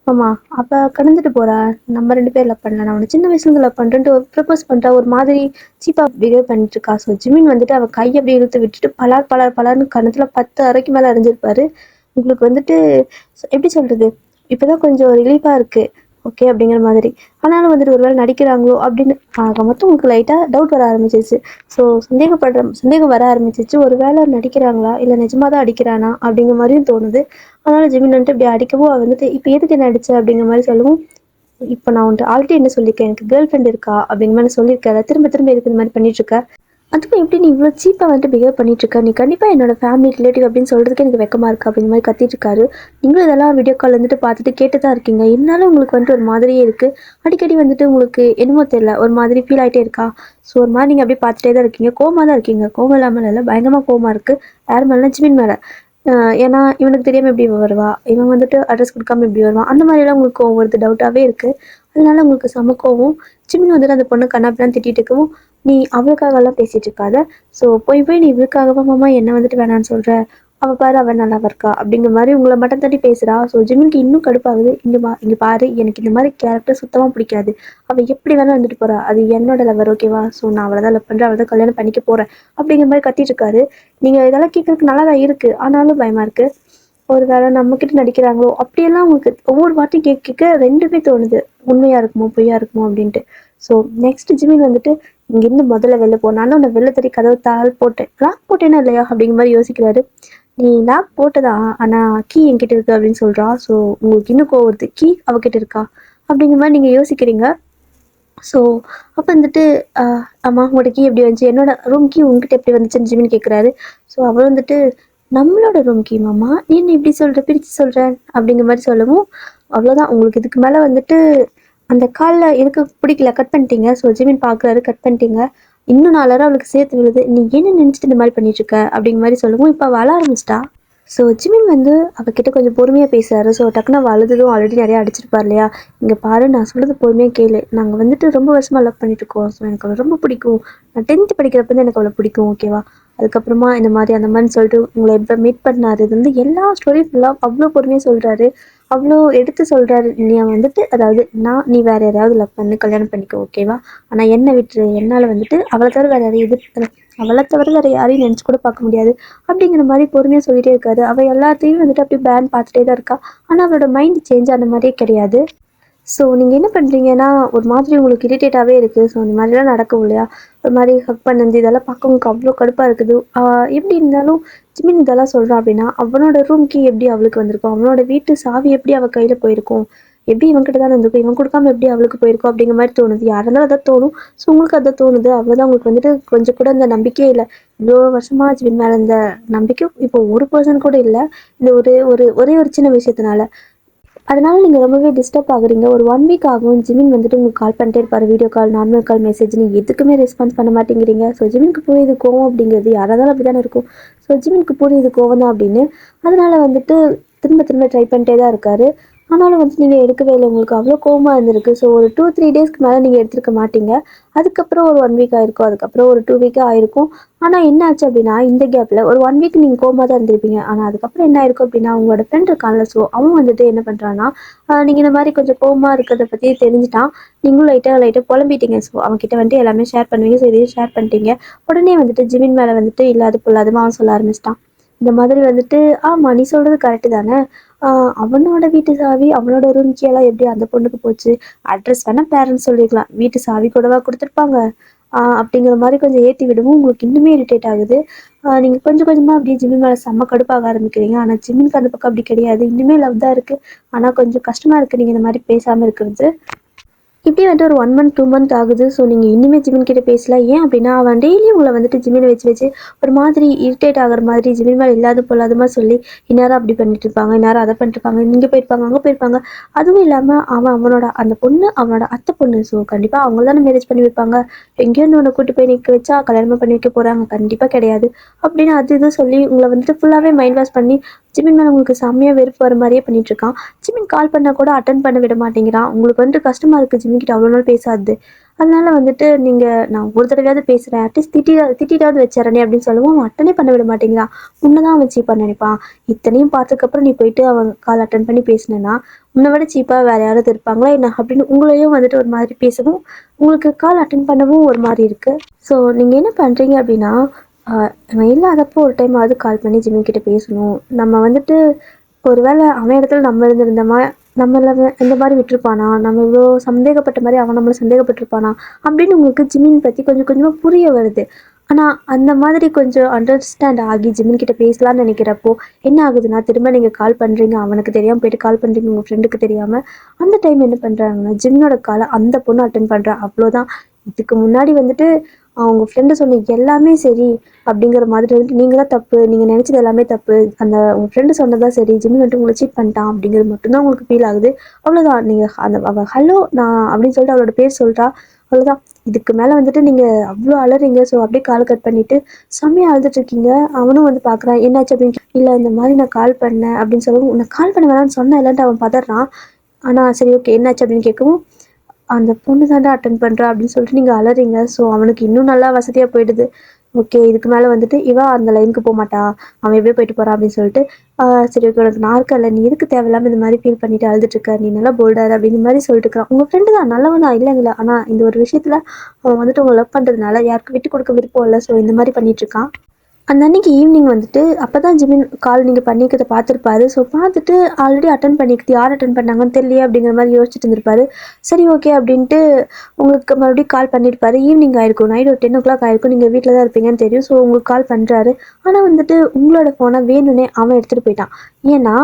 ஆமா அப்போ கடந்துட்டு போகிறா, நம்ம 2 பேர் லவ் பண்ணல, நான் அவனை சின்ன வயசுலேருந்து லவ் பண்ணுறேன்ட்டு ஒரு ப்ரப்போஸ் பண்ணுறா, ஒரு மாதிரி சீப்பாக பிஹேவ் பண்ணிட்டு இருக்கா. ஸோ ஜிமின் வந்துட்டு அவள் கையை அப்படியே இழுத்து விட்டுட்டு பலார்னு கணத்தில் 10 அறைக்கு மேலே அறிஞ்சிருப்பாரு. உங்களுக்கு வந்துட்டு எப்படி சொல்கிறது, இப்போதான் கொஞ்சம் ரிலீஃபாக இருக்குது, ஓகே அப்படிங்கிற மாதிரி. ஆனாலும் வந்துட்டு ஒரு வேளை நடிக்கிறாங்களோ அப்படின்னு ஆக மொத்தம் உங்களுக்கு லைட்டாக டவுட் வர ஆரம்பிச்சிருச்சு. ஸோ சந்தேகம் வர ஆரம்பிச்சிச்சு, ஒரு வேளை நடிக்கிறாங்களா இல்லை நிஜமாக தான் அடிக்கிறானா அப்படிங்கிற மாதிரியும் தோணுது. அதனால ஜிமின் வந்துட்டு இப்படி அடிக்கவும் வந்துட்டு இப்போ எதுக்கு என்ன அடிச்ச அப்படிங்கிற மாதிரி சொல்லவும், இப்போ நான் வந்துட்டு ஆல்ரெடி என்ன சொல்லியிருக்கேன், எனக்கு கேர்ள் ஃப்ரெண்ட் இருக்கா அப்படிங்கிற மாதிரி சொல்லியிருக்கேன், திரும்ப திரும்ப எதுக்கு இந்த மாதிரி பண்ணிட்டு இருக்க, அதுக்கும் எப்படி நீ இவ்வளோ சீப்பாக வந்துட்டு பிஹேவ் பண்ணிட்டு இருக்க, நீ கண்டிப்பாக என்னோட ஃபேமிலி ரிலேட்டிவ் அப்படின்னு சொல்கிறதுக்கு எனக்கு வெக்கமாக இருக்குது அப்படிங்கிற மாதிரி கத்திட்டு இருக்காரு. நீங்களும் இதெல்லாம் வீடியோ கால் வந்துட்டு பார்த்துட்டு கேட்டு தான் இருக்கீங்க, இருந்தாலும் உங்களுக்கு வந்துட்டு ஒரு மாதிரியே இருக்குது. அடிக்கடி வந்துட்டு உங்களுக்கு என்னமோ தெரியல, ஒரு மாதிரி ஃபீல் ஆகிட்டே இருக்கா. ஸோ ஒரு மாதிரி நீங்கள் அப்படியே பார்த்துட்டே தான் இருக்கீங்க, கோவமாக தான் இருக்கீங்க. கோவம் இல்லாமல் இல்லை, பயங்கரமாக கோவமாக இருக்குது. யார் மேலே, ஜிமின் மேலே. ஏன்னா இவனுக்கு தெரியாமல் எப்படி வருவா, இவன் வந்துட்டு அட்ரஸ் கொடுக்காம எப்படி வருவான், அந்த மாதிரிலாம் உங்களுக்கு கோவம் வருது, டவுட்டாகவே இருக்குது. அதனால உங்களுக்கு செம கோவம். ஜிமின் வந்துட்டு அந்த பொண்ணு கண்ணாப்பிலாம் திட்டிட்டு இருக்கவும், நீ அவளுக்காகலாம் பேசிகிட்டு இருக்காத, ஸோ போய் நீ இவளுக்காகவா மாமா என்ன வந்துட்டு வேணான்னு சொல்கிற, அவள் பாரு அவள் நல்லா இருக்கா அப்படிங்கிற மாதிரி உங்களை மட்டும் தட்டி பேசுகிறா. ஸோ ஜிமினுக்கு இன்னும் கடுப்பாகுது. இங்கே பாரு, எனக்கு இந்த மாதிரி கேரக்டர் சுத்தமாக பிடிக்காது, அவள் எப்படி வேணால் வந்துட்டு போகிறா, அது என்னோட லவர், ஓகேவா, ஸோ நான் அவளை தான் லவ் பண்ணுறேன், அவளை தான் கல்யாணம் பண்ணிக்க போகிறேன் அப்படிங்கிற மாதிரி கத்திட்டு இருக்காரு. நீங்கள் இதெல்லாம் கேட்கறதுக்கு நல்லா தான் இருக்குது, ஆனாலும் பயமாக இருக்குது. ஒரு வேளை நம்மக்கிட்ட நடிக்கிறாங்களோ அப்படியெல்லாம் உங்களுக்கு ஒவ்வொரு வாட்டி கேட்க 2மே தோணுது, உண்மையாக இருக்குமோ பொய்யா இருக்குமோ அப்படின்ட்டு. ஸோ நெக்ஸ்ட் ஜிமின் வந்துட்டு இங்கேருந்து முதல்ல வெளில போனாலும் அந்த வெளில தறி கதவு தாள் போட்டேன், லாக் போட்டேன்னா இல்லையா அப்படிங்கிற மாதிரி யோசிக்கிறாரு. நீ லாக் போட்டதா, ஆனால் கீ என்கிட்ட இருக்கு அப்படின்னு சொல்கிறா. ஸோ உங்களுக்கு இன்னும் கோவம் வருது, கீ அவகிட்ட இருக்கா அப்படிங்கிற மாதிரி நீங்கள் யோசிக்கிறீங்க. ஸோ அப்போ வந்துட்டு ஆமாம் உங்களோட கீ எப்படி வந்துச்சு, என்னோட ரூம் கீ உங்ககிட்ட எப்படி வந்துச்சுன்னு ஜிமின் கேட்குறாரு. ஸோ அவள் வந்துட்டு நம்மளோட ரூம் கீ மாமா, நீ என்ன இப்படி சொல்கிற, பிரித்து சொல்கிறேன் அப்படிங்கிற மாதிரி சொல்லவும், அவ்வளோதான், உங்களுக்கு இதுக்கு மேலே வந்துட்டு அந்த காலில் இருக்க பிடிக்கல, கட் பண்ணிட்டீங்க. ஸோ ஜிமின் பார்க்குறாரு, கட் பண்ணிட்டீங்க. இன்னும் 4 அவளுக்கு சேர்த்து விழுது, நீ என்ன நினச்சிட்டு இந்த மாதிரி பண்ணிட்டு இருக்க அப்படிங்கிற மாதிரி சொல்லவும், இப்போ அவள் அழ ஆரம்பிச்சிட்டா. ஸோ ஜிமின் வந்து அவகிட்ட கொஞ்சம் பொறுமையாக பேசுகிறாரு. ஸோ டக்குன்னு அவள் அழுதும் ஆல்ரெடி நிறையா அடிச்சிருப்பார் இல்லையா, இங்கே பாரு நான் சொல்கிறது பொறுமையாக கேளு, நாங்கள் வந்துட்டு ரொம்ப வருஷமாக லவ் பண்ணிட்டு இருக்கோம், ஸோ எனக்கு அவளை ரொம்ப பிடிக்கும், நான் 10th படிக்கிறப்ப தான் எனக்கு அவளை பிடிக்கும், ஓகேவா, அதுக்கப்புறமா இந்த மாதிரி அந்த மாதிரி சொல்லிட்டு உங்களை எப்போ மீட் பண்ணாரு, இது வந்து எல்லா ஸ்டோரியும் ஃபுல்லாக அவ்வளோ பொறுமையாக சொல்கிறாரு, அவ்வளோ எடுத்து சொல்கிறாரு. நீ வந்துட்டு அதாவது நீ வேறு யாரையாவது லவ் பண்ணி கல்யாணம் பண்ணிக்கோ, ஓகேவா, ஆனால் என்னை விட்டுரு, என்னால் வந்துட்டு அவளை தவிர வேறு யாரையும் அவளை தவிர வேறு யாரையும் நினச்சி கூட பார்க்க முடியாது அப்படிங்கிற மாதிரி பொறுமையாக சொல்லிகிட்டே இருக்காரு. அவள் எல்லாத்தையும் வந்துட்டு அப்படியே பேன் பார்த்துட்டே தான் இருக்கா, ஆனால் அவளோட மைண்ட் சேஞ்ச் ஆன மாதிரியே கிடையாது. ஸோ நீங்கள் என்ன பண்ணுறீங்கன்னா, ஒரு மாதிரி உங்களுக்கு இரிட்டேட்டாகவே இருக்குது. ஸோ இந்த மாதிரிலாம் நடக்கும் இல்லையா, ஒரு மாதிரி ஹக் பண்ணது இதெல்லாம் பார்க்க உங்களுக்கு அவ்வளோ கடுப்பாக இருக்குது. எப்படி இருந்தாலும் ஜிமின் இதெல்லாம் சொல்கிறான் அப்படின்னா, அவனோட ரூம் கீ எப்படி அவளுக்கு வந்திருக்கும், அவனோட வீட்டு சாவி எப்படி அவள் கையில் போயிருக்கும், எப்படி இவன்கிட்ட தான் இருந்திருக்கும், இவன் கொடுக்காம எப்படி அவளுக்கு போயிருக்கும் அப்படிங்கிற மாதிரி தோணுது. யாராக இருந்தாலும் அதை தோணும். ஸோ உங்களுக்கு அதை தோணுது, அவ்வளோதான். உங்களுக்கு வந்துட்டு கொஞ்சம் கூட அந்த நம்பிக்கையே இல்லை. இவ்வளோ வருஷமாக ஜிமின் மேலே இந்த நம்பிக்கை இப்போ 1% கூட இல்லை, இந்த ஒரே ஒரு சின்ன விஷயத்தினால. அதனால நீங்கள் ரொம்பவே டிஸ்டர்ப் ஆகுறீங்க. ஒரு 1 வீக் ஆகும். ஜிமின் வந்துட்டு உங்களுக்கு கால் பண்ணிட்டே இருப்பார், வீடியோ கால், நார்மல் கால், மெசேஜ்னு எதுக்குமே ரெஸ்பான்ஸ் பண்ண மாட்டேங்கிறீங்க. ஸோ ஜிமினுக்கு புரியுது கோவம் அப்படிங்கிறது யாராக இருந்தாலும் அப்படி தானே இருக்கும். ஸோ ஜிமினுக்கு புரியுது கோவம் தான் அப்படின்னு. அதனால வந்துட்டு திரும்ப திரும்ப ட்ரை பண்ணிட்டே தான் இருக்காரு. ஆனாலும் வந்து நீங்கள் எடுக்கவே இல்லை, உங்களுக்கு அவ்வளோ கோவமாக இருந்திருக்கு. ஸோ ஒரு 2-3 டேஸ்க்கு மேலே நீங்கள் எடுத்துருக்க மாட்டீங்க. அதுக்கப்புறம் ஒரு 1 வீக் ஆயிருக்கும், அதுக்கப்புறம் ஒரு 2 வீக்காக ஆயிருக்கும். ஆனால் என்ன ஆச்சு அப்படின்னா, இந்த கேப்பில் ஒரு 1 வீக் நீங்கள் கோவமாக தான் இருந்திருப்பீங்க. ஆனால் அதுக்கப்புறம் என்ன ஆயிருக்கும் அப்படின்னா, உங்களோட ஃப்ரெண்ட் இருக்கான்ல, ஸோ அவன் வந்துட்டு என்ன பண்ணுறான்னா, நீங்கள் இந்த மாதிரி கொஞ்சம் கோவமாக இருக்கிறத பற்றி தெரிஞ்சுட்டான். நீங்களும் லைட்டாக புலம்பிட்டீங்க. ஸோ அவன்கிட்ட வந்துட்டு எல்லாமே ஷேர் பண்ணுவீங்க. ஸோ இதையும் ஷேர் பண்ணிட்டீங்க. உடனே வந்துட்டு ஜிமின் மேலே வந்துட்டு இல்லாத பொல்லாதமாக அவன் சொல்ல ஆரம்பிச்சிட்டான். இந்த மாதிரி வந்துட்டு ஆமாம் நீ சொல்கிறது கரெக்டு தானே, அவனோட வீட்டு சாவி அவனோட ரூம் கீழே எப்படி அந்த பொண்ணுக்கு போச்சு, அட்ரஸ் வேணால் பேரண்ட்ஸ் சொல்லிக்கலாம், வீட்டு சாவி கூடவா கொடுத்துருப்பாங்க அப்படிங்கிற மாதிரி கொஞ்சம் ஏற்றி விடவும் உங்களுக்கு இன்னுமே இரிட்டேட் ஆகுது. நீங்கள் கொஞ்சம் கொஞ்சமாக அப்படியே ஜிமின் மேலே செம்ம கடுப்பாக ஆரம்பிக்கிறீங்க. ஆனால் ஜிமினுக்கு அந்த பக்கம் அப்படி கிடையாது, இன்னுமே லவ் தான் இருக்குது. ஆனால் கொஞ்சம் கஷ்டமாக இருக்குது நீங்கள் இந்த மாதிரி பேசாமல் இருக்கிறது. இப்படி வந்துட்டு ஒரு 1 மந்த் 2 மந்த் ஆகுது. ஸோ நீங்கள் இன்னுமே ஜிமின் கிட்ட பேசல. ஏன் அப்படின்னா அவன் டெய்லி உங்களை வந்துட்டு ஜிமினை வச்சு ஒரு மாதிரி இரிட்டேட் ஆகிற மாதிரி ஜிமின் மேலே இல்லாத பொல்லாதமாக சொல்லி இந்நேரம் அப்படி பண்ணிட்டு இருப்பாங்க, இந்நேரம் அதை பண்ணிட்டு இருப்பாங்க, இங்கே போயிருப்பாங்க அங்கே போயிருப்பாங்க. அதுவும் இல்லாமல் அவனோட அந்த பொண்ணு அவனோட அத்தை பொண்ணு. ஸோ கண்டிப்பாக அவங்க தானே மேரேஜ் பண்ணி வைப்பாங்க, எங்கேருந்து உன்னை கூட்டு போய் நிற்க வச்சா கல்யாணமாக பண்ணி வைக்க போகிறாங்க, கண்டிப்பாக கிடையாது அப்படின்னு அது இது சொல்லி உங்களை வந்துட்டு ஃபுல்லாகவே மைண்ட் வாஷ் பண்ணி ஜிமின் மேலே உங்களுக்கு செம்மையாக வெறுப்பு வர மாதிரியே பண்ணிட்டு இருக்கான். ஜிமின் கால் பண்ணால் கூட அட்டன் பண்ண விட மாட்டேங்கிறான். உங்களுக்கு வந்துட்டு கஷ்டமாக இருக்குது ஜிமின் கிட்ட அவ்வளோ நாள் பேசாது. அதனால வந்துட்டு நான் ஒரு தடவையாவது பேசுகிறேன், அட்லீஸ்ட் திட்டியாவது வச்சிடறேனே அப்படின்னு சொல்லவும் அவன் அட்டனே பண்ண விட மாட்டேங்கிறான். உன்னை தான் அவன் சீப்பாக நினைப்பான். இத்தனையும் பார்த்ததுக்கப்புறம் நீ போயிட்டு அவன் கால் அட்டன் பண்ணி பேசினேன்னா உன்னை விட சீப்பாக வேற யாராவது இருப்பாங்களா என்ன அப்படின்னு உங்களையும் வந்துட்டு ஒரு மாதிரி பேசவும் உங்களுக்கு கால் அட்டன் பண்ணவும் ஒரு மாதிரி இருக்குது. ஸோ நீங்கள் என்ன பண்ணுறீங்க அப்படின்னா, அவன் இல்லாதப்போ ஒரு டைமாவது கால் பண்ணி ஜிமின் கிட்ட பேசணும். நம்ம வந்துட்டு ஒரு வேளை அவன் இடத்துல நம்ம இருந்திருந்தோமா, நம்மள இந்த மாதிரி விட்டுருப்பானா, நம்ம இவ்வளோ சந்தேகப்பட்ட மாதிரி அவன் நம்மளை சந்தேகப்பட்டிருப்பானா அப்படின்னு உங்களுக்கு ஜிமின் பற்றி கொஞ்சம் கொஞ்சமாக புரிய வருது. ஆனால் அந்த மாதிரி கொஞ்சம் அண்டர்ஸ்டாண்ட் ஆகி ஜிமின் கிட்ட பேசலாம்னு நினைக்கிறப்போ என்ன ஆகுதுன்னா, திரும்ப நீங்கள் கால் பண்ணுறீங்க, அவனுக்கு தெரியாமல் போயிட்டு கால் பண்ணுறீங்க உங்கள் ஃப்ரெண்டுக்கு தெரியாமல். அந்த டைம் என்ன பண்ணுறாங்கன்னா, ஜிம்னோட காலை அந்த பொண்ணு அட்டன் பண்ணுறா. அவ்வளோதான். இதுக்கு முன்னாடி வந்துட்டு அவங்க ஃப்ரெண்டு சொன்ன எல்லாமே சரி அப்படிங்கிற மாதிரி வந்துட்டு நீங்கள் தான் தப்பு, நீங்கள் நினச்சது எல்லாமே தப்பு, உங்கள் ஃப்ரெண்டு சொன்னதான் சரி, ஜிம்மி வந்துட்டு உங்களை சீட் பண்ணிட்டான் அப்படிங்கிறது மட்டும்தான் உங்களுக்கு ஃபீல் ஆகுது. அவ்வளோதான். நீங்கள் அவள் ஹலோ நான் அப்படின்னு சொல்லிட்டு அவளோட பேர் சொல்கிறா. அவ்வளோதான். இதுக்கு மேலே வந்துட்டு நீங்கள் அவ்வளோ அலறீங்க. ஸோ அப்படியே கால் கட் பண்ணிவிட்டு செம்மையாக அழுதுட்ருக்கீங்க. அவனும் வந்து பார்க்குறான் என்னாச்சு அப்படின்னு. இல்லை இந்த மாதிரி நான் கால் பண்ணேன் அப்படின்னு சொல்லவும், உன்னை கால் பண்ண வேணாம்னு சொன்னேன் இல்லைன்ட்டு அவன் பதறான். ஆனால் சரி ஓகே என்னாச்சு அப்படின்னு கேட்கவும், அந்த பொண்ணு தாண்டா அட்டன் பண்ணுறா அப்படின்னு சொல்லிட்டு நீங்கள் அலறீங்க. ஸோ அவனுக்கு இன்னும் நல்லா வசதியாக போயிடுது. ஓகே இதுக்கு மேலே வந்துட்டு இவா அந்த லைனுக்கு போக மாட்டா, அவன் எப்படியே போயிட்டு போகிறான் அப்படின்னு சொல்லிட்டு சரி ஓகே உனக்கு நான் இருக்கல, நீ எதுக்கு தேவையில்லாமல் இந்த மாதிரி ஃபீல் பண்ணிட்டு அழுதுட்டுருக்க, நீ நல்லா போல்டாரு அப்படிங்கிற மாதிரி சொல்லிட்டு இருக்கிறான். உங்கள் ஃப்ரெண்டு தான் நல்லவன் தான் இல்லைங்களா, ஆனால் இந்த ஒரு விஷயத்தில் அவன் வந்துட்டு உங்களை லவ் பண்ணுறதுனால யாருக்கு விட்டு கொடுக்க விருப்பம் இல்லை. ஸோ இந்த மாதிரி பண்ணிகிட்ருக்கான். அந்த அன்னைக்கு ஈவினிங் வந்துட்டு அப்போ தான் ஜிமின் கால் நீங்கள் பண்ணிக்கிறத பார்த்துருப்பாரு. ஸோ பார்த்துட்டு ஆல்ரெடி அட்டன் பண்ணிக்கிறது யார் அட்டன் பண்ணாங்கன்னு தெரியலையே அப்படிங்கிற மாதிரி யோசிச்சுட்டு இருந்திருப்பாரு. சரி ஓகே அப்படின்ட்டு உங்களுக்கு மறுபடியும் கால் பண்ணியிருப்பாரு. ஈவினிங் ஆயிருக்கும், நைட் ஒரு 10 o'clock ஆயிருக்கும். நீங்கள் வீட்டில் தான் இருப்பீங்கன்னு தெரியும். ஸோ உங்களுக்கு கால் பண்ணுறாரு. ஆனால் வந்துட்டு உங்களோட ஃபோனை வேணும்னே அவன் எடுத்துகிட்டு போயிட்டான். ஏன்னா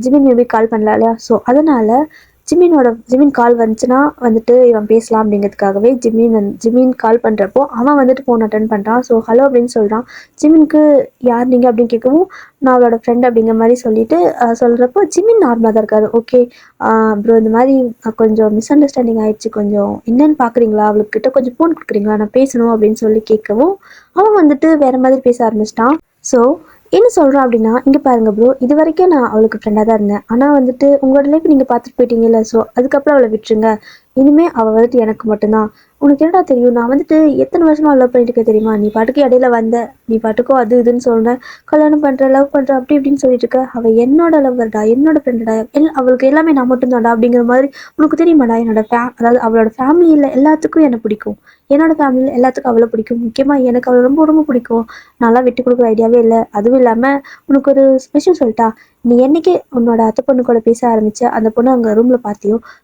ஜிமின் மேபி கால் பண்ணல இல்லையா. ஸோ அதனால் ஜிமின் கால் வந்துச்சுன்னா வந்துட்டு இவன் பேசலாம் அப்படிங்கிறதுக்காகவே ஜிமின் கால் பண்ணுறப்போ அவன் வந்துட்டு ஃபோன் அட்டன் பண்ணுறான். ஸோ ஹலோ அப்படின்னு சொல்கிறான். ஜிமின்க்கு யார் நீங்கள் அப்படின்னு கேட்கவும், நான் அவளோட ஃப்ரெண்ட் அப்படிங்கிற மாதிரி சொல்லிட்டு சொல்கிறப்போ ஜிமின் நார்மலாக தான் இருக்காரு. ஓகே ப்ரோ இந்த மாதிரி கொஞ்சம் மிஸ் அண்டர்ஸ்டாண்டிங் ஆயிடுச்சு, கொஞ்சம் என்னன்னு பார்க்குறீங்களா, அவளுக்கிட்ட கொஞ்சம் ஃபோன் கொடுக்குறீங்களா, நான் பேசணும் அப்படின்னு சொல்லி கேட்கவும் அவன் வந்துட்டு வேறு மாதிரி பேச ஆரம்பிச்சிட்டான். ஸோ என்ன சொல்கிறான் அப்படின்னா, இங்கே பாருங்கள் ப்ரோ, இது வரைக்கும் நான் அவளுக்கு ஃப்ரெண்டாக தான் இருந்தேன். ஆனால் வந்துட்டு உங்களோட லைஃப் நீங்கள் பார்த்துட்டு போயிட்டீங்கல்ல. ஸோ அதுக்கப்புறம் அவளை விட்டுருங்க. இனிமேல் அவள் வந்துட்டு எனக்கு மட்டும்தான். உனக்கு என்னடா தெரியும், நான் வந்துட்டு எத்தனை வருஷமாக லவ் பண்ணிட்டு இருக்க தெரியுமா, நீ பாட்டுக்கு இடையில வந்த, நீ பாட்டுக்கும் அது இதுன்னு சொல்கிறேன், கல்யாணம் பண்ணுறேன் லவ் பண்ணுறேன் அப்படி இப்படின்னு சொல்லிட்டு இருக்க. அவள் என்னோட லவ்வர்டா, என்னோட ஃப்ரெண்டடா, அவளுக்கு எல்லாமே நான் மட்டும்தான்டா அப்படிங்கிற மாதிரி. உனக்கு தெரியுமாடா என்னோட அதாவது அவளோட ஃபேமிலியில் எல்லாத்துக்கும் என்னை பிடிக்கும், என்னோட ஃபேமிலியில் எல்லாத்துக்கும் அவளை பிடிக்கும், முக்கியமாக எனக்கு அவளை ரொம்ப ரொம்ப பிடிக்கும். நான்லாம் விட்டு கொடுக்குற ஐடியாவே இல்லை. அதுவும் இல்லாமல் உனக்கு ஒரு ஸ்பெஷல் சொல்லிட்டா, நீ என்னைக்கே உன்னோட அத்தை பொண்ணு கூட பேச ஆரம்பிச்ச அந்த பொண்ணு அங்கே ரூமில்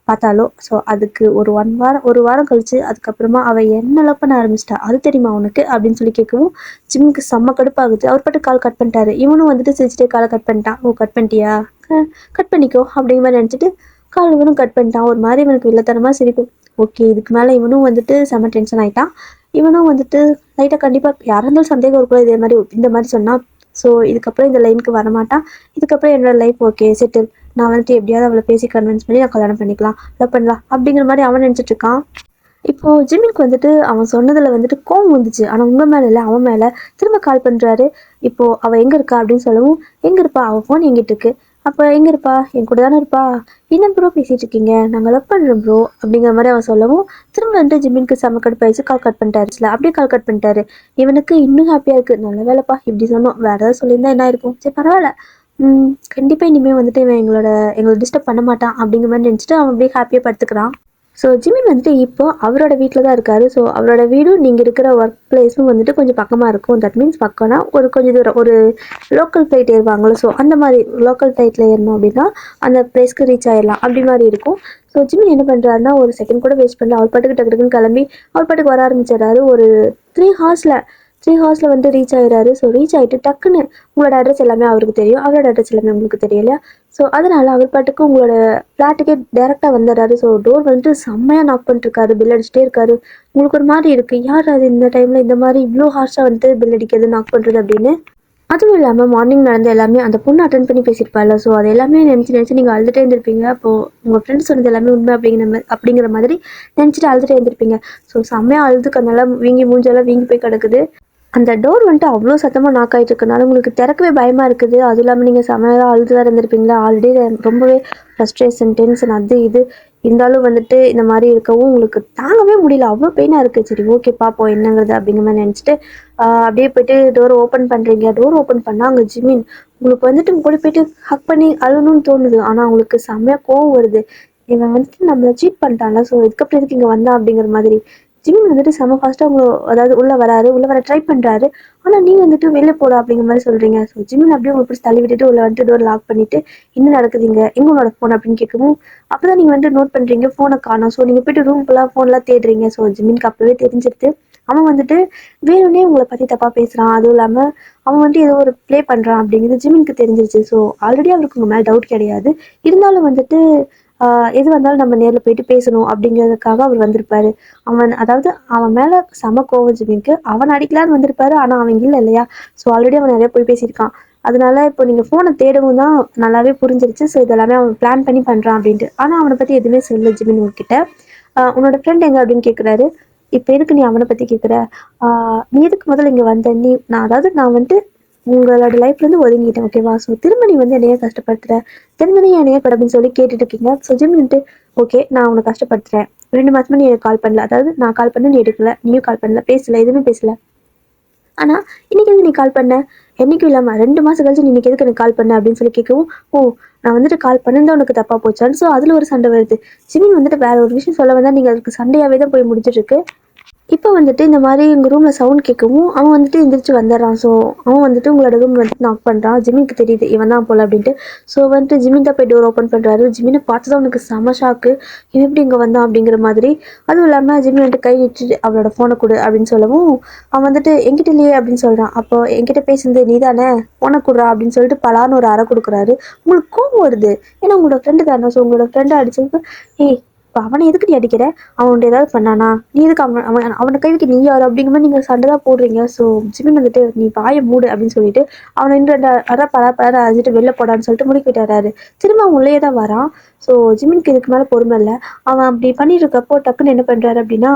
பார்த்தாலோ ஸோ அதுக்கு ஒரு வாரம் கழிச்சு அதுக்கப்புறமா அவள் என்ன லவ் பண்ண ஆரம்பிச்சிட்டா, அது தெரியுமா உனக்கு அப்படின்னு சொல்லி கேட்கவும் ஜிம்முக்கு செம்ம கடுப்பாகுது. அவர் பாட்டு கால் கட் பண்ணிட்டாரு. இவனும் வந்துட்டு சிரிச்சுட்டே காலை கட் பண்ணிட்டான். ஓ கட் பண்ணிட்டியா, கட் பண்ணிக்கோ அப்படிங்கிற மாதிரி நினச்சிட்டு கால் இவனும் கட் பண்ணிட்டான். ஒரு மாதிரி இவனுக்கு வில்லத்தனமாக சிரிப்பு. ஓகே இதுக்கு மேலே இவனும் வந்துட்டு செம்ம டென்ஷன் ஆகிட்டான். இவனும் வந்துட்டு லைட்டாக கண்டிப்பாக யாராக இருந்தாலும் சந்தேகம் இருக்கும் இதே மாதிரி இந்த மாதிரி சொன்னால். ஸோ இதுக்கப்புறம் இந்த லைனுக்கு வரமாட்டான். இதுக்கப்புறம் என்னோட லைஃப் ஓகே செட்டில், நான் வந்துட்டு எப்படியாவது அவளை பேசி கன்வின்ஸ் பண்ணி நான் கல்யாணம் பண்ணிக்கலாம், லவ் பண்ணலாம் அப்படிங்கிற மாதிரி அவன் நினச்சிட்டு இருக்கான். இப்போது ஜிமினுக்கு வந்துட்டு அவன் சொன்னதில் வந்துட்டு கோவம் வந்துச்சு. ஆனால் உங்கள் மேலே இல்லை, அவன் மேலே. திரும்ப கால் பண்ணுறாரு. இப்போது அவள் எங்கே இருக்கா அப்படின்னு சொல்லவும், எங்கே இருப்பா, அவள் ஃபோன் எங்கிட்ட இருக்கு, அப்போ எங்கே இருப்பா, என் கூட தானே இருப்பா, என்ன ப்ரோ பேசிகிட்டு இருக்கீங்க, நாங்கள் லவ் பண்ணுறோம் ப்ரோ அப்படிங்கிற மாதிரி அவன் சொல்லவும் திரும்ப வந்துட்டு ஜிமினுக்கு செம்ம கடுப்பாயிடுச்சு. கால் கட் பண்ணிட்டாருச்சுல, அப்படியே கால் கட் பண்ணிட்டாரு. இவனுக்கு இன்னும் ஹாப்பியாக இருக்குது. நல்ல வேலைப்பா இப்படி சொன்னோம், வேறு ஏதாவது சொல்லியிருந்தா என்ன இருக்கும், சரி பரவாயில்ல, கண்டிப்பாக இனிமேல் வந்துட்டு இவன் எங்களை டிஸ்டர்ப் பண்ண மாட்டான் அப்படிங்கிற மாதிரி நினச்சிட்டு அவன் அப்படியே ஹாப்பியாக படுத்துக்கிறான். ஸோ ஜிமின் வந்துட்டு இப்போ அவரோட வீட்டில் தான் இருக்காரு. ஸோ அவரோட வீடும் நீங்கள் இருக்கிற ஒர்க் பிளேஸும் வந்துட்டு கொஞ்சம் பக்கமாக இருக்கும். தட் மீன்ஸ் பக்கம்னா கொஞ்சம் தூரம், ஒரு லோக்கல் ஃப்ளைட் ஏறுவாங்களோ, ஸோ அந்த மாதிரி லோக்கல் ஃப்ளைட்டில் ஏறணும் அப்படின்னா அந்த பிளேஸ்க்கு ரீச் ஆகிடலாம் அப்படி மாதிரி இருக்கும். ஸோ ஜிமின் என்ன பண்ணுறாருன்னா, ஒரு செகண்ட் கூட வேஸ்ட் பண்ணல, அவர் பாட்டுக்கு டக்கு டக்குன்னு கிளம்பி அவர் பாட்டுக்கு வர ஆரம்பிச்சிடறாரு. ஒரு 3 ஹவர்ஸில் வந்து ரீச் ஆகிடாரு. ஸோ ரீச் ஆகிட்டு டக்குன்னு உங்களோட அட்ரஸ் எல்லாமே அவருக்கு தெரியும், அவரோட அட்ரஸ் எல்லாமே உங்களுக்கு தெரியல. ஸோ அதனால் அவர் பாட்டுக்கு உங்களோட ஃப்ளாட்டுக்கே டேரெக்டாக வந்துடுறாரு. ஸோ டோர் வந்துட்டு செம்மையாக நாக் பண்ணிட்டுருக்காரு, பில் அடிச்சுட்டே இருக்காரு. உங்களுக்கு ஒரு மாதிரி இருக்குது, யார் அது இந்த டைமில் இந்த மாதிரி இவ்வளோ ஹார்ஷாக வந்துட்டு பில் அடிக்கிறது, நாக் பண்ணுறது அப்படின்னு. அதுவும் இல்லாமல் மார்னிங் நடந்த எல்லாமே அந்த பொண்ணு அட்டன் பண்ணி பேசியிருப்பாள். ஸோ அது எல்லாமே நினச்சி நீங்கள் அழுதுகிட்டே இருந்திருப்பீங்க. அப்போது உங்கள் ஃப்ரெண்ட்ஸ் சொன்னது எல்லாமே உண்மை அப்படிங்கிற மாதிரி நினச்சிட்டு அழுதுகிட்டே இருந்திருப்பீங்க. ஸோ செம்மையாக அழுது கண்ணெல்லாம் மூஞ்செல்லாம் வீங்கி போய் கிடக்குது. அந்த டோர் வந்துட்டு அவ்வளோ சத்தமாக நாக் ஆகிட்டு இருக்கனால உங்களுக்கு திறக்கவே பயமாக இருக்குது. அதுவும் இல்லாமல் நீங்கள் செமையாக அழுது வேறு இருந்திருப்பீங்களா, ஆல்ரெடி ரொம்பவே ஃப்ரஸ்ட்ரேஷன், டென்ஷன், அது இது இருந்தாலும் வந்துட்டு இந்த மாதிரி இருக்கவும் உங்களுக்கு தாங்கவே முடியல. அவ்வளோ பெயினாக இருக்குது. சரி ஓகே பார்ப்போம் என்னங்கிறது அப்படிங்கிற மாதிரி நினச்சிட்டு அப்படியே போயிட்டு டோர் ஓப்பன் பண்ணுறீங்க. டோர் ஓப்பன் பண்ணால் அங்கே ஜிமின் உங்களுக்கு வந்துட்டு கூட போயிட்டு ஹக் பண்ணி அழுகணும்னு தோணுது. ஆனால் உங்களுக்கு செம்மையாக கோவம் வருது. இவன் வந்துட்டு நம்மளை சீட் பண்ணிட்டான்ல, ஸோ இதுக்கப்புறம் எதுக்கு இங்கே வந்தான் அப்படிங்கிற மாதிரி. ஜிமின் வந்துட்டு செம்ம ஃபாஸ்ட்டாக உங்களை அதாவது உள்ளே வராரு, உள்ளே வர ட்ரை பண்ணுறாரு. ஆனால் நீங்கள் வந்துட்டு வெளில போட அப்படிங்கிற மாதிரி சொல்கிறீங்க. ஸோ ஜிமின் அப்படியே உங்களை பிடிச்சி தள்ளி விட்டுட்டு உள்ள வந்துட்டு டோர் லாக் பண்ணிவிட்டு என்ன நடக்குதுங்க, எங்கே உன்னோட ஃபோன் அப்படின்னு கேட்கவும் அப்பதான் நீங்க வந்து நோட் பண்றீங்க ஃபோனை காணோம். ஸோ நீங்க போயிட்டு ரூம்க்குலாம் ஃபோன்லாம் தேடுறீங்க. ஸோ ஜிமின்க்கு அப்பவே தெரிஞ்சிருது அவன் வந்துட்டு வேணும்னே உங்களை பத்தி தப்பா பேசுறான். அதுவும் இல்லாம அவன் வந்துட்டு ஏதோ ஒரு ப்ளே பண்றான் அப்படிங்கிறது ஜிமின்க்கு தெரிஞ்சிருச்சு. ஸோ ஆல்ரெடி அவருக்கு உங்க மேல டவுட் கிடையாது. இருந்தாலும் வந்துட்டு எது வந்தாலும் நம்ம நேரில் போயிட்டு பேசணும் அப்படிங்கிறதுக்காக அவர் வந்திருப்பாரு. அதாவது அவன் மேல செம கோவம் ஜிமின்க்கு. அவன் அடிக்கலான்னு வந்திருப்பாரு. ஆனா அவன் இல்லை இல்லையா. ஸோ ஆல்ரெடி அவன் நிறைய போய் பேசியிருக்கான். அதனால இப்போ நீங்க ஃபோனை தேடவும் தான் நல்லாவே புரிஞ்சிருச்சு. ஸோ இதெல்லாமே அவன் பிளான் பண்ணி பண்றான் அப்படின்ட்டு. ஆனா அவனை பத்தி எதுவுமே சொல்லல ஜிமின் உங்ககிட்ட. உன்னோட ஃப்ரெண்ட் எங்க அப்படின்னு கேட்குறாரு. இப்போ எதுக்கு நீ அவனை பத்தி கேட்குற? நீ எதுக்கு முதல்ல இங்க வந்த? நான் வந்துட்டு உங்களோட லைஃப்ல இருந்து ஒதுங்கிட்டேன் ஓகேவா. ஸோ திரும்ப நீ வந்து என்னைய கஷ்டப்படுத்துற, திரும்ப நீ என்னைய அப்படின்னு சொல்லி கேட்டுட்டு இருக்கீங்க. ஸோ ஜிமின்ட்டு ஓகே நான் உன்னை கஷ்டப்படுத்துறேன். 2 மாசமா நீ எனக்கு கால் பண்ணல, அதாவது நான் கால் பண்ண நீ எடுக்கல, நீயும் கால் பண்ணல, பேசல, எதுவுமே பேசல. ஆனா இன்னைக்கு எதுக்கு நீ கால் பண்ண? என்னைக்கும் இல்லாம 2 மாசம் கழிச்சு நீ இன்னைக்கு எதுக்கு எனக்கு கால் பண்ண அப்படின்னு சொல்லி கேட்கவும், ஓ நான் வந்துட்டு கால் பண்ணிருந்தா உனக்கு தப்பா போச்சான்னு. ஸோ அதுல ஒரு சண்டை வருது. ஜிமின் வந்துட்டு வேற ஒரு விஷயம் சொல்ல வந்தா நீங்க அதுக்கு சண்டையாவே தான் போய் முடிஞ்சிட்டு இருக்கு. இப்போ வந்துட்டு இந்த மாதிரி எங்கள் ரூமில் சவுண்ட் கேட்கவும் அவன் வந்துட்டு எந்திரிச்சு வந்துடுறான். ஸோ அவன் வந்துட்டு உங்களோட ரூம் வந்துட்டு நாக் பண்ணுறான். ஜிமினுக்கு தெரியுது இவன் தான் போல அப்படின்ட்டு. ஸோ வந்துட்டு ஜிமின் தான் போய் டோர் ஓப்பன் பண்ணுறாரு. ஜிமினை பார்த்து தான் அவனுக்கு செம ஷாக்கு. இவன் எப்படி இங்கே வந்தான் அப்படிங்கிற மாதிரி. அதுவும் இல்லாமல் ஜிமின் வந்துட்டு கை வச்சுட்டு அவளோட ஃபோனை கொடு அப்படின்னு சொல்லவும் அவன் வந்துட்டு என்கிட்ட இல்லையே அப்படின்னு சொல்கிறான். அப்போ என்கிட்ட பேசுனது நீ தானே, ஃபோனை கொடுறா அப்படின்னு சொல்லிட்டு பலான்னு ஒரு அறை கொடுக்குறாரு. உங்களுக்கு கோவம் வருது. ஏன்னா உங்களோட ஃப்ரெண்டு தானே. ஸோ உங்களோட ஃப்ரெண்டை அடிச்சதுக்கு ஏய் இப்போ அவனை எதுக்கு நீ அடிக்கிற, அவன்கிட்ட ஏதாவது பண்ணானா, நீ எதுக்கு அவனை கை வைக்க நீ யாரு அப்படிங்கிற மாதிரி நீங்கள் சண்டை தான் போடுறீங்க. ஸோ ஜிமின் வந்துட்டு நீ வாயை மூடு அப்படின்னு சொல்லிட்டு அவனை இன்னும் அதான் பரா அழிச்சிட்டு வெளில போடான்னு சொல்லிட்டு முடிக்க விட்டாரு. திரும்ப அவன் உள்ளே தான் வரான். ஸோ ஜிமினுக்கு இதுக்கு மேலே பொறுமை இல்லை. அவன் அப்படி பண்ணிட்டு இருக்கப்போ டக்குன்னு என்ன பண்ணுறாரு அப்படின்னா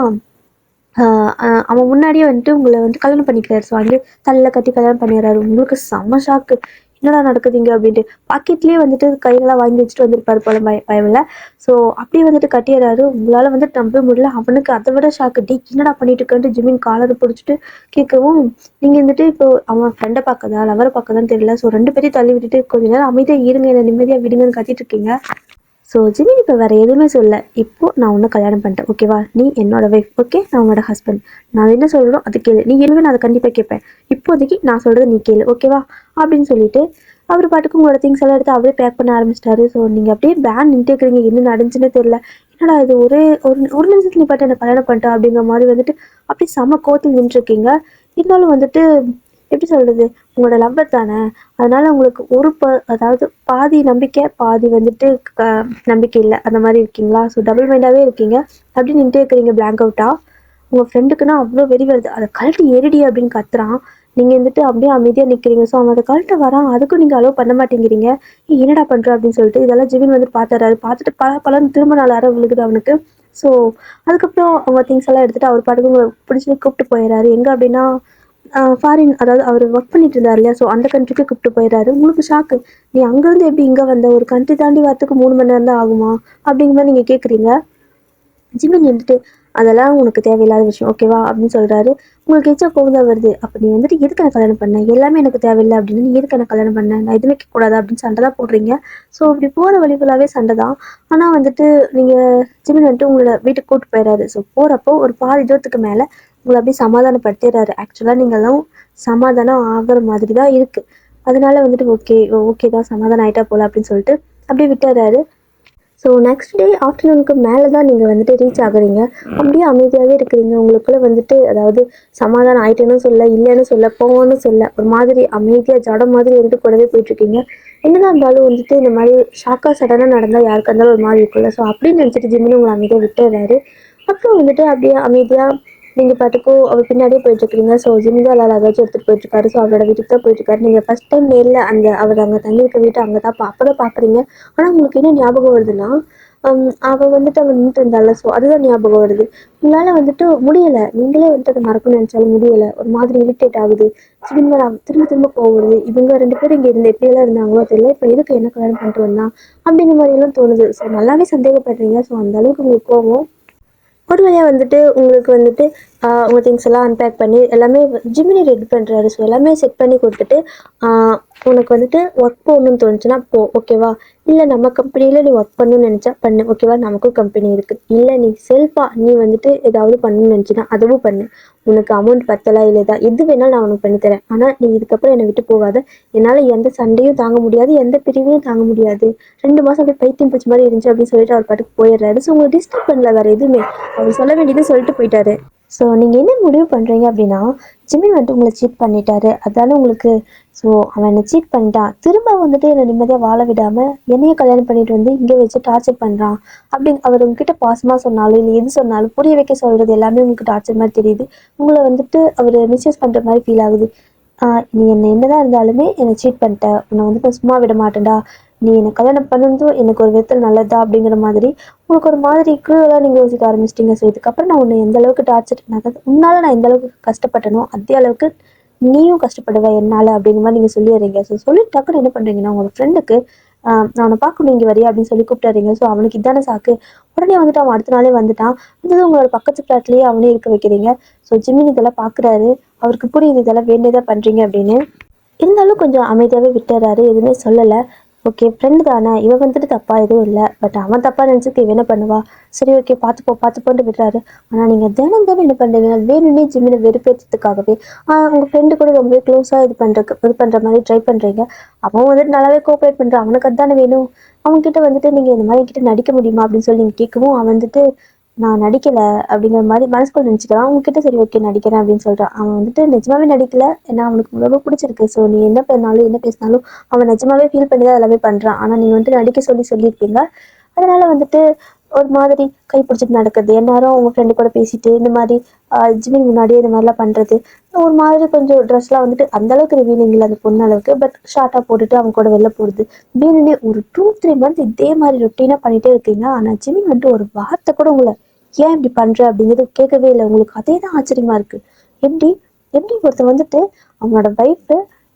அவன் முன்னாடியே வந்துட்டு உங்களை வந்து கல்யாணம் பண்ணிக்கிறாரு. ஸோ அங்கேயே தலையில் கட்டி கல்யாணம் பண்ணிடுறாரு. உங்களுக்கு செம்ம ஷாக்கு. என்னடா நடக்குதுங்க அப்படின்ட்டு பாக்கெட்லேயே வந்துட்டு கையெல்லாம் வாங்கி வச்சுட்டு வந்திருப்பாரு போல பயவில். ஸோ அப்படியே வந்துட்டு கட்டிடுறாரு. உங்களால் வந்துட்டு நம்ப முடியல. அவனுக்கு அதை விட ஷாக்கு. டே என்னடா பண்ணிட்டு இருக்கன்ட்டு ஜிமின் காலரை பிடிச்சிட்டு கேட்கவும் நீங்கள் வந்துட்டு இப்போ அவன் ஃப்ரெண்டை பார்க்கதா லவரை பார்க்கதான்னு தெரியல. ஸோ 2 பேரையும் தள்ளி விட்டுட்டு கொஞ்ச நேரம் அமைதியாக இருங்க, என்ன நிம்மதியாக விடுங்கன்னு கத்திட்டு இருக்கீங்க. ஸோ ஜிமின் இப்போ வேறு எதுவுமே சொல்ல. இப்போது நான் உன்னை கல்யாணம் பண்ணிட்டேன் ஓகேவா, நீ என்னோட ஒய்ஃப் ஓகே, நான் உன்னோட ஹஸ்பண்ட். நான் என்ன சொல்கிறோம் அது கேளு, நீ கேள்வி நான் அதை கண்டிப்பாக கேட்பேன். இப்போதைக்கு நான் சொல்கிறது நீ கேளு ஓகேவா அப்படின்னு சொல்லிட்டு அவர் பாட்டுக்கு உங்களோட திங்ஸ் எல்லாம் எடுத்து அவரே பேக் பண்ண ஆரம்பிச்சிட்டாரு. ஸோ நீங்கள் அப்படியே பேன் நின்றுட்டு இருக்கிறீங்க. என்ன நடந்துச்சுன்னே தெரியல. என்னடா இது ஒரே ஒரு நிமிஷத்துல நீ பாட்டு என்ன கல்யாணம் பண்ணிட்டா அப்படிங்கிற மாதிரி வந்துட்டு அப்படி செம கோத்தில் நின்றுருக்கீங்க. இருந்தாலும் வந்துட்டு எப்படி சொல்கிறது, உங்களோட லவ்வர் தானே, அதனால் உங்களுக்கு அதாவது பாதி நம்பிக்கை பாதி வந்துட்டு நம்பிக்கை இல்லை அந்த மாதிரி இருக்கீங்களா. ஸோ டபுள் மைண்டாகவே இருக்கீங்க. அப்படி நின்றுட்டே இருக்கிறீங்க பிளாங்க் அவுட்டாக. உங்கள் ஃப்ரெண்டுக்குன்னா அவ்வளோ வெறி வருது. அதை கழட்டி ஏறிடி அப்படின்னு கத்துறான். நீங்கள் வந்துட்டு அப்படியே அமைதியாக நிற்கிறீங்க. ஸோ அவன் அதை கழட்ட வரான். அதுக்கும் நீங்கள் அலோவ் பண்ண மாட்டேங்கிறீங்க. என்னடா பண்ணுற அப்படின்னு சொல்லிட்டு இதெல்லாம் ஜிமின் வந்து பார்த்துறாரு. பார்த்துட்டு பலன்னு திரும்ப 4 விழுகுது அவனுக்கு. ஸோ அதுக்கப்புறம் அவங்க திங்ஸ் எல்லாம் எடுத்துகிட்டு அவர் பாட்டுக்கு உங்களை பிடிச்சி கூப்பிட்டு போயிடுறாரு. எங்கே அப்படின்னா ஃபாரின், அதாவது அவர் ஒர்க் பண்ணிட்டு இருந்தார் இல்லையா. ஸோ அந்த கண்ட்ரிக்கு கூப்பிட்டு போயிடுறாரு. உங்களுக்கு ஷாக்கு. நீ அங்கேருந்து எப்படி இங்கே வந்த, ஒரு கண்ட்ரி தாண்டி வரத்துக்கு 3 மணி நேரம் தான் ஆகுமா அப்படிங்கிற மாதிரி நீங்கள் கேட்குறீங்க. ஜிமின் வந்துட்டு அதெல்லாம் உனக்கு தேவையில்லாத விஷயம் ஓகேவா அப்படின்னு சொல்கிறாரு. உங்களுக்கு எச்சா கோவம் தான் வருது. அப்போ நீ வந்துட்டு எதுக்கு எனக்கு கல்யாணம் பண்ண, எல்லாமே எனக்கு தேவையில்லை அப்படின்னு, நீ எதுக்கு எனக்கு கல்யாணம் பண்ண, நான் எதுவுமே கேட்கக்கூடாது அப்படின்னு சண்டை தான் போடுறீங்க. ஸோ அப்படி போகிற வழி ஃபுல்லாகவே சண்டை தான். ஆனால் வந்துட்டு நீங்கள் ஜிமின் வந்துட்டு உங்களை வீட்டுக்கு கூப்பிட்டு போயிடாரு. ஸோ போகிறப்போ ஒரு பாதி தூரத்துக்கு மேலே உங்களை அப்படியே சமாதானப்படுத்திடுறாரு. ஆக்சுவலாக நீங்களும் சமாதானம் ஆகிற மாதிரி தான் இருக்குது. அதனால வந்துட்டு ஓகே ஓகே தான் சமாதானம் ஆகிட்டா போல அப்படின்னு சொல்லிட்டு அப்படியே விட்டுறாரு. ஸோ நெக்ஸ்ட் டே ஆஃப்டர்நூனுக்கு மேலே தான் நீங்கள் வந்துட்டு ரீச் ஆகுறீங்க. அப்படியே அமைதியாகவே இருக்கிறீங்க. உங்களுக்குள்ளே வந்துட்டு அதாவது சமாதானம் ஆகிட்டேன்னு சொல்ல, இல்லைன்னு சொல்ல, போவோன்னு சொல்ல, ஒரு மாதிரி அமைதியாக ஜடம் மாதிரி இருந்து கூடவே போயிட்டுருக்கீங்க. என்னதான் இருந்தாலும் வந்துட்டு இந்த மாதிரி ஷாக்காக சடனாக நடந்தால் யாருக்கா இருந்தாலும் ஒரு மாதிரி இருக்குல்ல. ஸோ அப்படின்னு நினச்சிட்டு ஜிம்மின்னு உங்களை அமைதியாக விட்டுறாரு. அப்புறம் வந்துட்டு அப்படியே அமைதியாக நீங்கள் பாட்டுக்கும் அவர் பின்னாடியே போயிட்டுருக்கீங்க. ஸோ ஜிம்மி தான் எல்லாரும் ஏதாச்சும் எடுத்துகிட்டு போயிட்டுருக்காரு. ஸோ அவரோட வீட்டுக்கு தான் போயிட்டுருக்காரு. நீங்கள் ஃபஸ்ட் டைம் நேரில் அவர் அங்கே தங்கியிருக்க வீட்டை அங்கே தான் அப்போ தான் பார்க்குறீங்க. ஆனால் உங்களுக்கு என்ன ஞாபகம் வருதுன்னா அவள் வந்துட்டு அவன் நின்றுட்டு இருந்தால, ஸோ அதுதான் ஞாபகம் வருது. உங்களால் வந்துட்டு முடியலை, நீங்களே வந்துட்டு அதை மறக்கணும்னு நினச்சாலும் முடியலை, ஒரு மாதிரி இரிட்டேட் ஆகுது. திரும்ப திரும்ப திரும்ப போகுது, இவங்க 2 பேரும் இங்கே இருந்து எப்படியெல்லாம் இருந்தாங்களோ தெரியல, இப்போ எதுக்கு என்ன கல்யாணம் பண்ணிட்டு வந்தான் அப்படிங்கிற மாதிரியெல்லாம் தோணுது. ஸோ நல்லாவே சந்தேகப்படுறீங்க. ஸோ அந்த அளவுக்கு உங்களுக்கு கோவம். ஒரு வழியாக வந்துட்டு உங்களுக்கு வந்துட்டு உங்கள் திங்ஸ் எல்லாம் அன்பேக் பண்ணி எல்லாமே ஜிமினி ரெடி பண்ணுறாரு. ஸோ எல்லாமே செட் பண்ணி கொடுத்துட்டு உனக்கு வந்துட்டு ஒர்க் போகணும்னு தோணுச்சுன்னா போ, ஓகேவா? இல்லை நம்ம கம்பெனியில் நீ ஒர்க் பண்ணணும்னு நினச்சா பண்ணு, ஓகேவா? நமக்கும் கம்பெனி இருக்குது. இல்லை நீ செல்ஃபாக நீ வந்துட்டு ஏதாவது பண்ணணும்னு நினச்சின்னா அதுவும் பண்ணு. உனக்கு அமௌண்ட் பத்தலா இல்லைதா எது வேணாலும் நான் உனக்கு பண்ணித்தரேன். ஆனால் நீ இதுக்கப்புறம் என்னை விட்டு போகாத. என்னால் எந்த சண்டையும் தாங்க முடியாது, எந்த பிரிவையும் தாங்க முடியாது. 2 மாதம் அப்படியே பைத்தியம் பிடிச்ச மாதிரி இருந்துச்சு அப்படின்னு சொல்லிட்டு அவர் பாட்டுக்கு போயிடுறாரு. ஸோ உங்களை டிஸ்டர்ப் பண்ணல வேறு எதுவுமே. அவர் சொல்ல வேண்டியது சொல்லிட்டு போயிட்டாரு. ஸோ நீங்கள் என்ன முடிவு பண்ணுறீங்க அப்படின்னா, ஜிமின் வந்துட்டு உங்களை சீட் பண்ணிட்டாரு அதால உங்களுக்கு. ஸோ அவன் என்னை சீட் பண்ணிட்டான், திரும்ப வந்துட்டு என்னை நிம்மதியாக வாழ விடாமல் என்னையும் கல்யாணம் பண்ணிட்டு வந்து இங்கே வச்சு டார்ச்சர் பண்ணுறான் அப்படின்னு அவர் உங்ககிட்ட பாசமாக சொன்னாலும் இல்லை எது சொன்னாலும் புரிய வைக்க சொல்கிறது எல்லாமே உங்களுக்கு டார்ச்சர் மாதிரி தெரியுது. உங்களை வந்துட்டு அவர் மிஸ்யூஸ் பண்ணுற மாதிரி ஃபீல் ஆகுது. நீ என்னை என்னதான் இருந்தாலுமே என்னை சீட் பண்ணிட்ட, உன்னை வந்துட்டு நான் சும்மா விட மாட்டேன்டா, நீ என்னை கல்யாணம் பண்ணதும் எனக்கு ஒரு விதத்தில் நல்லதா அப்படிங்கிற மாதிரி உங்களுக்கு ஒரு மாதிரி க்ரூவலாக நீங்கள் யோசிக்க ஆரம்பிச்சிட்டிங்க. ஸோ இதுக்கப்புறம் நான் உன்னை எந்த அளவுக்கு டார்ச்சர், அதாவது உன்னால் நான் எந்த அளவுக்கு கஷ்டப்பட்டனோ அதே அளவுக்கு நீயும் கஷ்டப்படுவ என்னால் அப்படிங்கிற மாதிரி நீங்கள் சொல்லிடுறீங்க. ஸோ சொல்லி டக்குன்னு என்ன பண்ணுறீங்கன்னா, உங்களோட ஃப்ரெண்டுக்கு நான் அவனை பார்க்கணும் இங்கே வரியா அப்படின்னு சொல்லி கூப்பிட்டுறீங்க. ஸோ அவனுக்கு இதான சாக்கு, உடனே வந்துட்டு அவன் அடுத்த நாளே வந்துட்டான். இது உங்களோட பக்கத்து ஃப்ளாட்லேயே அவனே இருக்க வைக்கிறீங்க. ஸோ ஜிமின் இதெல்லாம் பார்க்குறாரு, அவருக்கு புரியுது இதெல்லாம் வேண்டியதாக பண்ணுறீங்க அப்படின்னு. இருந்தாலும் கொஞ்சம் அமைதியாகவே விட்டுறாரு, எதுவுமே சொல்லலை. ஓகே ஃப்ரெண்டு தானே, இவன் வந்துட்டு தப்பாக எதுவும் இல்லை, பட் அவன் தப்பாக நினச்சிட்டு இவன் என்ன பண்ணுவா, சரி ஓகே பார்த்துப்போன்ட்டு விடுறாரு. ஆனால் நீங்கள் தினம் தினம் என்ன பண்ணுறீங்கன்னா, வேணும்னே ஜிம்மினை வெறுப்பேற்றத்துக்காகவே உங்கள் ஃப்ரெண்டு கூட ரொம்பவே க்ளோஸாக இது பண்ணுற மாதிரி ட்ரை பண்ணுறீங்க. அவன் வந்துட்டு நல்லாவே கோஆப்ரேட் பண்ணுறான், அவனுக்கு அதுதானே வேணும். அவன்கிட்ட வந்துட்டு நீங்கள் இந்த மாதிரி என்கிட்ட நடிக்க முடியுமா அப்படின்னு சொல்லி நீங்கள் கேட்கவும் அவன் வந்துட்டு நான் நடிக்கலை அப்படிங்கிற மாதிரி மனசுக்குள்ள நினச்சிக்கிறான். அவங்ககிட்ட சரி ஓகே நடிக்கிறேன் அப்படின்னு சொல்கிறான். அவன் வந்துட்டு நிஜமாவே நடிக்கல, ஏன்னா அவனுக்கு ரொம்ப பிடிச்சிருக்கு. ஸோ நீ என்ன பண்ணாலும் என்ன பேசினாலும் அவன் நிஜமாவே ஃபீல் பண்ணி தான் எல்லாமே பண்ணுறான். ஆனால் நீங்கள் வந்துட்டு நடிக்க சொல்லியிருப்பீங்க. அதனால் வந்துட்டு ஒரு மாதிரி கை பிடிச்சிட்டு நடக்குது, எல்லாரும் உங்கள் ஃப்ரெண்டு கூட பேசிட்டு இந்த மாதிரி ஜிமின் முன்னாடியே இந்த மாதிரிலாம் பண்ணுறது. ஒரு மாதிரி கொஞ்சம் ட்ரெஸ்லாம் வந்துட்டு அந்தளவுக்கு ரிவீலிங் இல்லை அந்த பொண்ணு அளவுக்கு, பட் ஷார்ட்டாக போட்டுட்டு அவங்க கூட வெளில போடுது. வேணுன்னே ஒரு 2-3 மந்த் இதே மாதிரி ரொட்டீனாக பண்ணிகிட்டே இருக்கீங்க. ஆனால் ஜிமின் வந்துட்டு ஒரு வார்த்தை கூட உங்களை ஏன் இப்படி பண்ற அப்படிங்கிறது கேட்கவே இல்லை. உங்களுக்கு அதே தான் ஆச்சரியமா இருக்கு. எப்படி எப்படி ஒருத்தன் வந்துட்டு அவனோட வைஃப்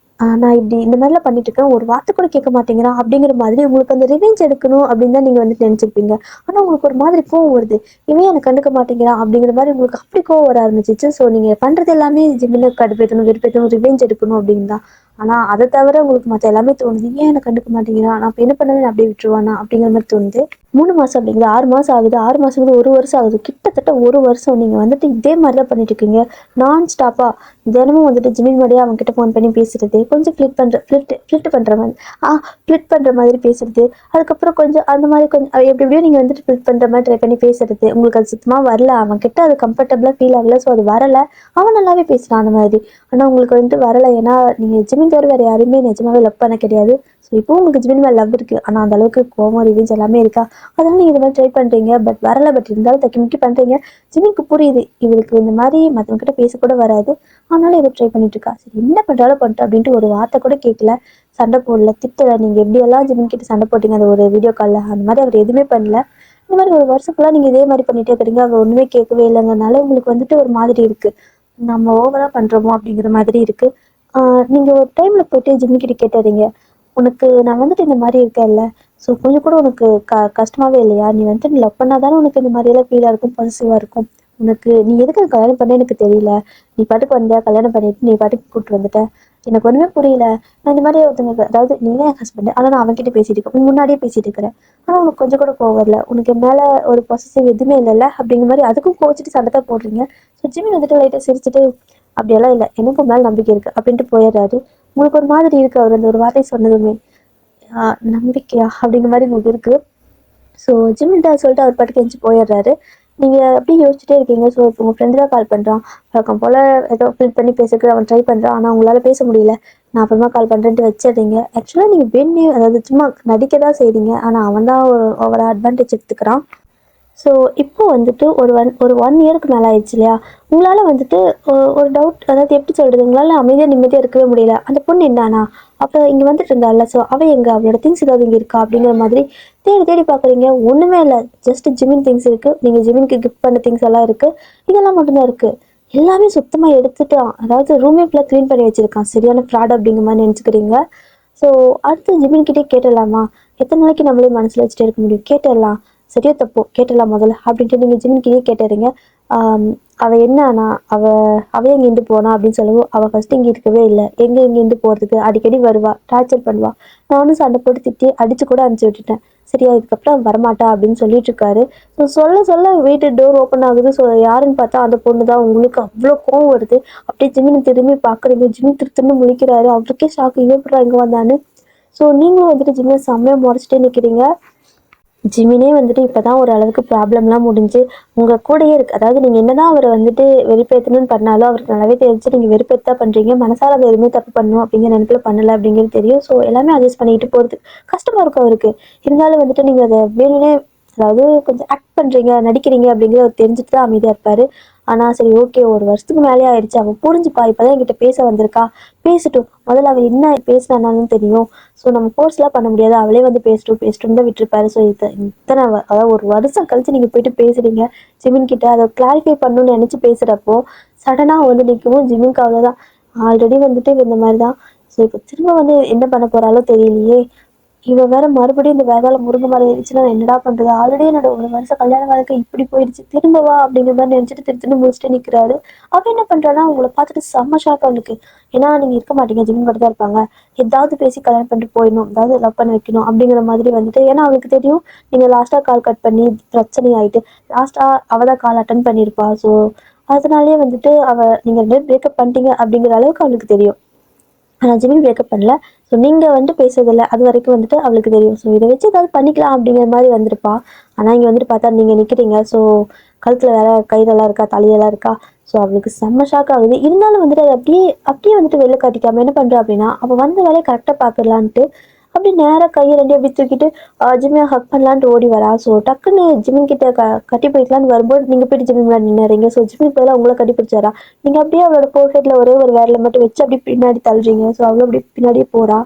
நான் இப்படி இந்த மாதிரிலாம் பண்ணிட்டு இருக்கேன், ஒரு வார்த்தை கூட கேட்க மாட்டேங்கிறான் அப்படிங்கிற மாதிரி உங்களுக்கு அந்த ரிவெஞ்ச் எடுக்கணும் அப்படின்னு தான் நீங்க வந்துட்டு நினைச்சிருப்பீங்க. ஆனா உங்களுக்கு ஒரு மாதிரி கோவம் வருது, இவன் எனக்கு கண்டுக்க மாட்டேங்கிறான் அப்படிங்கிற மாதிரி உங்களுக்கு அப்படி கோவம் வர ஆரம்பிச்சிச்சு. ஸோ நீங்க பண்றது எல்லாமே ஜிம்மில் கடுப்பேற்றணும் வெறுப்பேற்றணும் ரிவெஞ்ச் எடுக்கணும் அப்படின்னு தான். ஆனா அதை தவிர உங்களுக்கு மற்ற எல்லாமே தோணுது, ஏன் எனக்கு கண்டுக்க மாட்டேங்கிறான், நான் இப்போ என்ன பண்ணவே அப்படியே விட்டுருவானா அப்படிங்கிற மாதிரி தோணுது. 3 மாதம் அப்படிங்கிறது 6 மாதம் ஆகுது, 6 மாதம் 1 வருஷம் ஆகுது, கிட்டத்தட்ட 1 வருஷம் நீங்கள் வந்துட்டு இதே மாதிரி தான் பண்ணிட்டு இருக்கீங்க. நான் ஸ்டாப்பாக தினமும் வந்துட்டு ஜிமின் மாதிரியே அவங்க கிட்ட ஃபோன் பண்ணி பேசுறது, கொஞ்சம் ஃப்ளிட் பண்ணுற மாதிரி ஃப்ளிட் பண்ணுற மாதிரி பேசுறது, அதுக்கப்புறம் கொஞ்சம் அந்த மாதிரி கொஞ்சம் எப்படி எப்படியோ நீங்கள் வந்துட்டு ஃப்ளிட் பண்ணுற மாதிரி ட்ரை பண்ணி பேசுறது. உங்களுக்கு அது சுத்தமாக வரல, அவன் கிட்ட அது கம்ஃபர்டபுளாக ஃபீல் ஆகல. ஸோ அது வரலை. அவன் நல்லாவே பேசுகிறான் அந்த மாதிரி, ஆனால் உங்களுக்கு வந்துட்டு வரலை. ஏன்னா நீங்கள் ஜிமின் தவிர வேறு யாரையுமே நிஜமாவே லவ் பண்ண கிடையாது. ஸோ இப்போ உங்களுக்கு ஜிமின் மேலே லவ் இருக்குது, ஆனால் அந்த அளவுக்கு கோவம் ரிவெஞ்ச் எல்லாமே இருக்கா, அதனால நீங்கள் இந்த மாதிரி ட்ரை பண்ணுறீங்க. பட் வரலை, பட் இருந்தாலும் தக்கி முக்கி பண்ணுறீங்க. ஜிமினுக்கு புரியுது இவருக்கு இந்த மாதிரி மற்றவங்க கிட்ட பேசக்கூட வராது, ஆனாலும் இதை ட்ரை பண்ணிட்டு இருக்கா. சரி என்ன பண்ணுறாலும் பண்ணிட்டு அப்படின்ட்டு ஒரு வார்த்தை கூட கேட்கல, சண்டை போடல, திட்டலை. நீங்கள் எப்படியெல்லாம் ஜிமின் கிட்ட சண்டை போட்டீங்க அந்த ஒரு வீடியோ காலில், அந்த மாதிரி அவர் எதுவுமே பண்ணல. இந்த மாதிரி 1 வருஷம் ஃபுல்லாக நீங்கள் இதே மாதிரி பண்ணிகிட்டே இருக்கிறீங்க, அவர் ஒன்றுமே கேட்கவே இல்லைங்கிறனால உங்களுக்கு வந்துட்டு ஒரு மாதிரி இருக்குது, நம்ம ஓவராக பண்ணுறோமோ அப்படிங்கிற மாதிரி இருக்குது. நீங்கள் ஒரு டைமில் போயிட்டு ஜிம்மி கிட்ட கேட்டுறீங்க, உனக்கு நான் வந்துட்டு இந்த மாதிரி இருக்கேன்ல, ஸோ கொஞ்சம் கூட உனக்கு கஷ்டமாவே இல்லையா, நீ வந்துட்டு நீ லவ் பண்ணாதானே உனக்கு இந்த மாதிரியெல்லாம் ஃபீலாக இருக்கும், பாசிட்டிவாக இருக்கும், உனக்கு நீ எதுக்கு கல்யாணம் பண்ண எனக்கு தெரியல, நீ பாட்டுக்கு வந்த கல்யாணம் பண்ணிட்டு நீ பாட்டுக்கு கூப்பிட்டு வந்துட்ட, எனக்கு ஒன்றுமே புரியல. நான் இந்த மாதிரி ஒருத்தவங்க, அதாவது நீனே என் ஹஸ்பண்ட், ஆனால் நான் அவன்கிட்ட பேசிட்டு இருக்கேன், முன்னாடியே பேசிட்டு இருக்கிறேன், ஆனால் உனக்கு கொஞ்சம் கூட கோவம் வரல, உனக்கு என் மேலே ஒரு பொசசிவ் எதுவுமே இல்லைல்ல அப்படிங்கிற மாதிரி அதுக்கும் கோச்சிட்டு சண்டை தான் போடுறீங்க. ஸோ ஜிம்மி வந்துட்டு லைட்டாக சிரிச்சுட்டு அப்படியெல்லாம் இல்லை, எனக்கு மேலே நம்பிக்கை இருக்குது அப்படின்ட்டு போயிடுறாரு. உங்களுக்கு ஒரு மாதிரி இருக்குது அவர் அந்த ஒரு வார்த்தை சொன்னதுமே. நம்பிக்கையா அப்படிங்கிற மாதிரி உங்களுக்கு இருக்குது. ஸோ ஜிம்மிட்ட சொல்லிட்டு அவர் பாட்டுக்கு எஞ்சி போயிடுறாரு. நீங்கள் அப்படியே யோசிச்சுட்டே இருக்கீங்க. ஸோ இப்போ உங்கள் ஃப்ரெண்டு தான் கால் பண்ணுறான், வழக்கம் போல் ஏதோ ஃபில் பண்ணி பேசுறதுக்கு அவன் ட்ரை பண்ணுறான், ஆனால் உங்களால் பேச முடியல, நான் அப்புறமா கால் பண்ணுறேன்ட்டு வச்சிடுறீங்க. ஆக்சுவலாக நீங்கள் வேணுமே, அதாவது சும்மா நடிக்க தான் செய்கிறீங்க, ஆனால் அவன் தான் ஒரு ஓவராக அட்வான்டேஜ் எடுத்துக்கிறான். ஸோ இப்போ வந்துட்டு ஒரு 1 இயருக்கு மேலே ஆயிடுச்சு இல்லையா? உங்களால் வந்துட்டு ஒரு டவுட், அதாவது எப்படி சொல்கிறது, உங்களால் அமைதியாக நிம்மதியாக இருக்கவே முடியல. அந்த பொண்ணு என்னானா, அப்போ இங்கே வந்துட்டு இருந்தால, ஸோ அவள் எங்கே, அவளோட திங்ஸ் ஏதாவது இங்கே இருக்கா அப்படிங்கிற மாதிரி தேடி தேடி பார்க்குறீங்க. ஒன்றுமே இல்லை, ஜஸ்ட் ஜிமின் திங்ஸ் இருக்குது, நீங்கள் ஜிமினுக்கு கிஃப்ட் பண்ண திங்ஸ் எல்லாம் இருக்குது, இதெல்லாம் மட்டும்தான் இருக்குது. எல்லாமே சுத்தமாக எடுத்துட்டான், அதாவது ரூமே ஃபுல்லாக க்ளீன் பண்ணி வச்சுருக்கான். சரியான ஃப்ராட் அப்படிங்கிற மாதிரி நினச்சிக்கிறீங்க. ஸோ அடுத்து ஜிமின்கிட்டே கேட்டுடலாமா? எத்தனை நாளைக்கு நம்மளே மனசில் வச்சுட்டே இருக்க முடியும்? கேட்டுடலாம். சரியா தப்போ கேட்டலாம் முதல்ல அப்படின்ட்டு நீங்கள் ஜிமின்கிட்டே கேட்டுறீங்க. அவள் என்ன ஆனா, அவள் எங்கேருந்து போனா அப்படின்னு சொல்லவும், அவள் ஃபஸ்ட்டு இங்கே இருக்கவே இல்லை, எங்கேருந்து போகிறதுக்கு அடிக்கடி வருவா, டார்ச்சர் பண்ணுவா, நானும் சண்டை போட்டு திட்டி அடிச்சு கூட அனுப்பிச்சி விட்டுட்டேன். சரியா, இதுக்கப்புறம் வரமாட்டா அப்படின்னு சொல்லிட்டு இருக்காரு. ஸோ சொல்ல சொல்ல வீட்டு டோர் ஓப்பன் ஆகுது. ஸோ யாருன்னு பார்த்தா அந்த பொண்ணு தான். உங்களுக்கு அவ்வளோ கோவம் வருது. அப்படியே ஜிமின் திரும்பி பார்க்குறீங்க. ஜிமின் திரும்ப முழிக்கிறாரு. அவருக்கே ஷாக்கு, இவன் இங்கே வந்தான்னு. ஸோ நீங்களும் வந்துட்டு ஜிம்மை செம்மையாக முறைச்சிட்டே நிற்கிறீங்க. ஜிமினே வந்துட்டு இப்போ தான் ஓரளவுக்கு ப்ராப்ளம்லாம் முடிஞ்சு உங்கள் கூடயே இருக்குது. அதாவது நீங்கள் என்ன தான் அவரை வந்துட்டு வெறுப்பேற்றணும்னு பண்ணாலும் அவருக்கு நல்லாவே தெரிஞ்சு நீங்கள் வெறுப்பேற்ற தான் பண்ணுறீங்க. மனசார அதை எதுவுமே தப்பு பண்ணணும் அப்படிங்கிற நினைப்பில் பண்ணலை அப்படிங்கிறது தெரியும். ஸோ எல்லாமே அட்ஜஸ்ட் பண்ணிட்டு போகிறது கஷ்டமாக இருக்கும் அவருக்கு. இருந்தாலும் வந்துட்டு நீங்கள் அதை வேணும்னே, அதாவது கொஞ்சம் ஆக்ட் பண்ணுறீங்க, நடிக்கிறீங்க அப்படிங்கிறது அவர் தெரிஞ்சுட்டு தான் அமைதியாக இருப்பார். ஆனால் சரி, ஓகே, ஒரு வருஷத்துக்கு மேலே ஆயிடுச்சு, அவள் புரிஞ்சுப்பா, இப்போ தான் என்கிட்ட பேச வந்திருக்கா, பேசட்டும், முதல்ல அவள் என்ன பேசினாலும் தெரியும். ஸோ நம்ம ஃபோர்ஸ்லாம் பண்ண முடியாது, அவளே வந்து பேசட்டும் தான் விட்டுருப்பாரு. ஸோ இத்தனை அதாவது ஒரு வருஷம் கழிச்சு நீங்கள் போயிட்டு பேசுகிறீங்க ஜிமின் கிட்ட, அதை கிளாரிஃபை பண்ணணும்னு நினச்சி பேசுகிறப்போ சடனாக வந்து நிற்கவும் ஜிமின்க்கு அவ்வளோதான். ஆல்ரெடி வந்துட்டு இந்த மாதிரி தான். ஸோ இப்போ திரும்ப வந்து என்ன பண்ண போகிறாலோ தெரியலையே. இவன் வேற மறுபடியும் இந்த வேதாள முருங்கை மரம் ஏறிச்சுன்னா என்னடா பண்றது? ஆல்ரெடி என்னோட ஒரு வருஷம் கல்யாண வாழ்க்கை இப்படி போயிடுச்சு, திரும்ப வா அப்படிங்கிற மாதிரி நினைச்சிட்டு திருத்திட்டு முடிச்சுட்டு நிக்கிறாரு. அவ என்ன பண்றான்னா, உங்களை பார்த்துட்டு செம்ம ஷாக் அவளுக்கு. ஏன்னா நீங்க இருக்க மாட்டீங்க, ஜிம் மட்டும் தான் இருப்பாங்க. ஏதாவது பேசி கல்யாணம் பண்ணிட்டு போயிடணும், ஏதாவது லவ் பண்ண வைக்கணும் அப்படிங்கிற மாதிரி வந்துட்டு, ஏன்னா அவளுக்கு தெரியும் நீங்க லாஸ்டா கால் கட் பண்ணி பிரச்சனை ஆயிட்டு லாஸ்டா அவதான் கால் அட்டன் பண்ணியிருப்பா. ஸோ அதனாலேயே வந்துட்டு நீங்க 2 பிரேக்கப் பண்ணிட்டீங்க அப்படிங்கிற அளவுக்கு அவளுக்கு தெரியும். ஆனால் ஜிமின் பிரேக்கப் பண்ணல. ஸோ நீங்கள் வந்துட்டு பேசுறதில்ல, அது வரைக்கும் வந்துட்டு அவளுக்கு தெரியும். ஸோ இதை வச்சு ஏதாவது பண்ணிக்கலாம் அப்படிங்கிற மாதிரி வந்திருப்பா. ஆனால் இங்கே வந்துட்டு பார்த்தா நீங்கள் நிற்கிறீங்க. ஸோ கழுத்தில் வேற கயிறெல்லாம் இருக்கா, தலையெல்லாம் இருக்கா. ஸோ அவளுக்கு செம்ம ஷாக் ஆகுது. இருந்தாலும் வந்துட்டு அதை அப்படியே அப்படியே வந்துட்டு வெளில காட்டிக்காம என்ன பண்ணுறா அப்படின்னா, அவள் வந்த வேலையை கரெக்டாக பார்க்கலான்ட்டு அப்படி நேராக கையை ரெண்டையும் அப்படி தூக்கிட்டு ஜிம்மியை ஹக் பண்ணலான்ட்டு ஓடி வரா. ஸோ டக்குன்னு ஜிமின் கிட்ட கட்டி போய்க்கலான்னு வரும்போது நீங்கள் போயிட்டு ஜிமின் முன்னாடி நின்னுறீங்க. ஸோ ஜிமின் பதிலாக உங்களை கட்டி பிடிச்சாரா. நீங்கள் அப்படியே அவளோட ஃபோர்ஹெட்ல ஒரே ஒரு விரலை மட்டும் வச்சு அப்படியே பின்னாடி தள்ளுறீங்க. ஸோ அவளும் அப்படி பின்னாடியே போறா.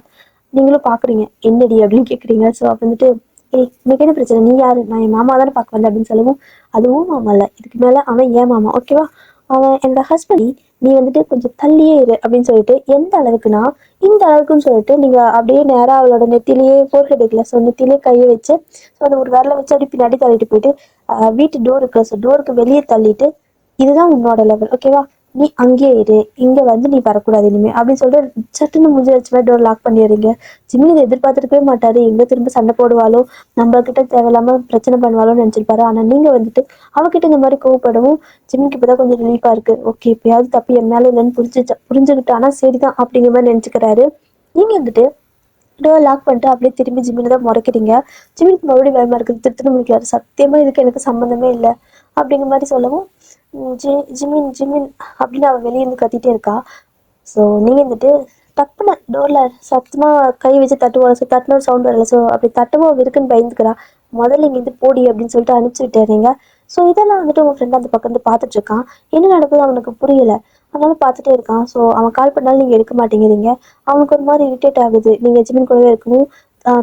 நீங்களும் பார்க்குறீங்க, என்னடி அப்படின்னு கேட்குறீங்க. ஸோ அப்போ வந்துட்டு, ஏய் உனக்கு என்ன பிரச்சனை, நீ யாரு, நான் என் மாமா தானே பார்க்க வந்தேன் அப்படின்னு சொல்லவும், அதுவும் மாமா இல்லை, இதுக்கு மேலே அவன் ஏன் மாமா, ஓகேவா, அவன் என்னோட ஹஸ்பண்ட், நீ வந்துட்டு கொஞ்சம் தள்ளியே இரு அப்படின்னு சொல்லிட்டு, எந்த அளவுக்குன்னா இந்த அளவுக்குன்னு சொல்லிட்டு நீங்கள் அப்படியே நேராக அவளோட நெத்திலேயே ஃபோர்ஹெட் இருக்குல்ல, ஸோ நெத்திலேயே கையை வச்சு, ஸோ அந்த ஒரு விரலை வச்சு அப்படி பின்னாடி தள்ளிட்டு போயிட்டு வீட்டு டோர் இருக்கு, ஸோ டோருக்கு வெளியே தள்ளிட்டு, இதுதான் உன்னோட லெவல், ஓகேவா, நீ அங்கேயே இரு, இங்க வந்து நீ வரக்கூடாது இனிமே அப்படின்னு சொல்லிட்டு சட்டுன்னு முடிஞ்சு வச்சு மாதிரி டோர் லாக் பண்ணிடுறீங்க. ஜிம்மி இதை எதிர்பார்த்துருக்கவே மாட்டாரு. எங்க திரும்ப சண்டை போடுவாளோ, நம்ம கிட்ட தேவையில்லாம பிரச்சனை பண்ணுவாளோன்னு நினைச்சிருப்பாரு. ஆனா நீங்க வந்துட்டு அவகிட்ட இந்த மாதிரி கோவப்படவும் ஜிம்மிக்கு இப்பதான் கொஞ்சம் ரிலீஃபா இருக்கு. ஓகே, இப்பயாவது தப்பு என் மேல இல்லைன்னு புரிஞ்சுக்கிட்டானா சரிதான் அப்படிங்கிற மாதிரி நினைச்சுக்கிறாரு. நீங்க வந்துட்டு டோர் லாக் பண்ணிட்டு அப்படியே திரும்பி ஜிம்மின்னு தான் முறைக்கிறீங்க. ஜிம்மிக்கு மறுபடியும் பயமா இருக்குது. திருத்தணும் முடியாது. சத்தியமா இதுக்கு எனக்கு சம்மந்தமே இல்லை அப்படிங்கிற மாதிரி சொல்லவும், ஜிமின் ஜிமின் அப்படின்னு அவள் வெளியே இருந்து கத்திட்டே இருக்கா. ஸோ நீங்கள் வந்துட்டு டப்புன்னு டோரில் சத்தமாக கை வச்சு தட்டுவோம். ஸோ தட்டுன ஒரு சவுண்ட் வரல. ஸோ அப்படி தட்டவும் இருக்குன்னு பயந்துக்கிறா. முதல்ல இங்கேருந்து போடி அப்படின்னு சொல்லிட்டு அனுப்பிச்சி விட்டுறீங்க. ஸோ இதெல்லாம் வந்துட்டு உங்கள் ஃப்ரெண்ட் அந்த பக்கம் வந்து பார்த்துட்டு இருக்கான். என்ன நடக்குது அவனுக்கு புரியல. அதனால பார்த்துட்டே இருக்கான். ஸோ அவன் கால் பண்ணாலும் நீங்கள் எடுக்க மாட்டேங்கிறீங்க. அவனுக்கு ஒரு மாதிரி இரிட்டேட் ஆகுது. நீங்கள் ஜிமின் கூடவே இருக்கணும்,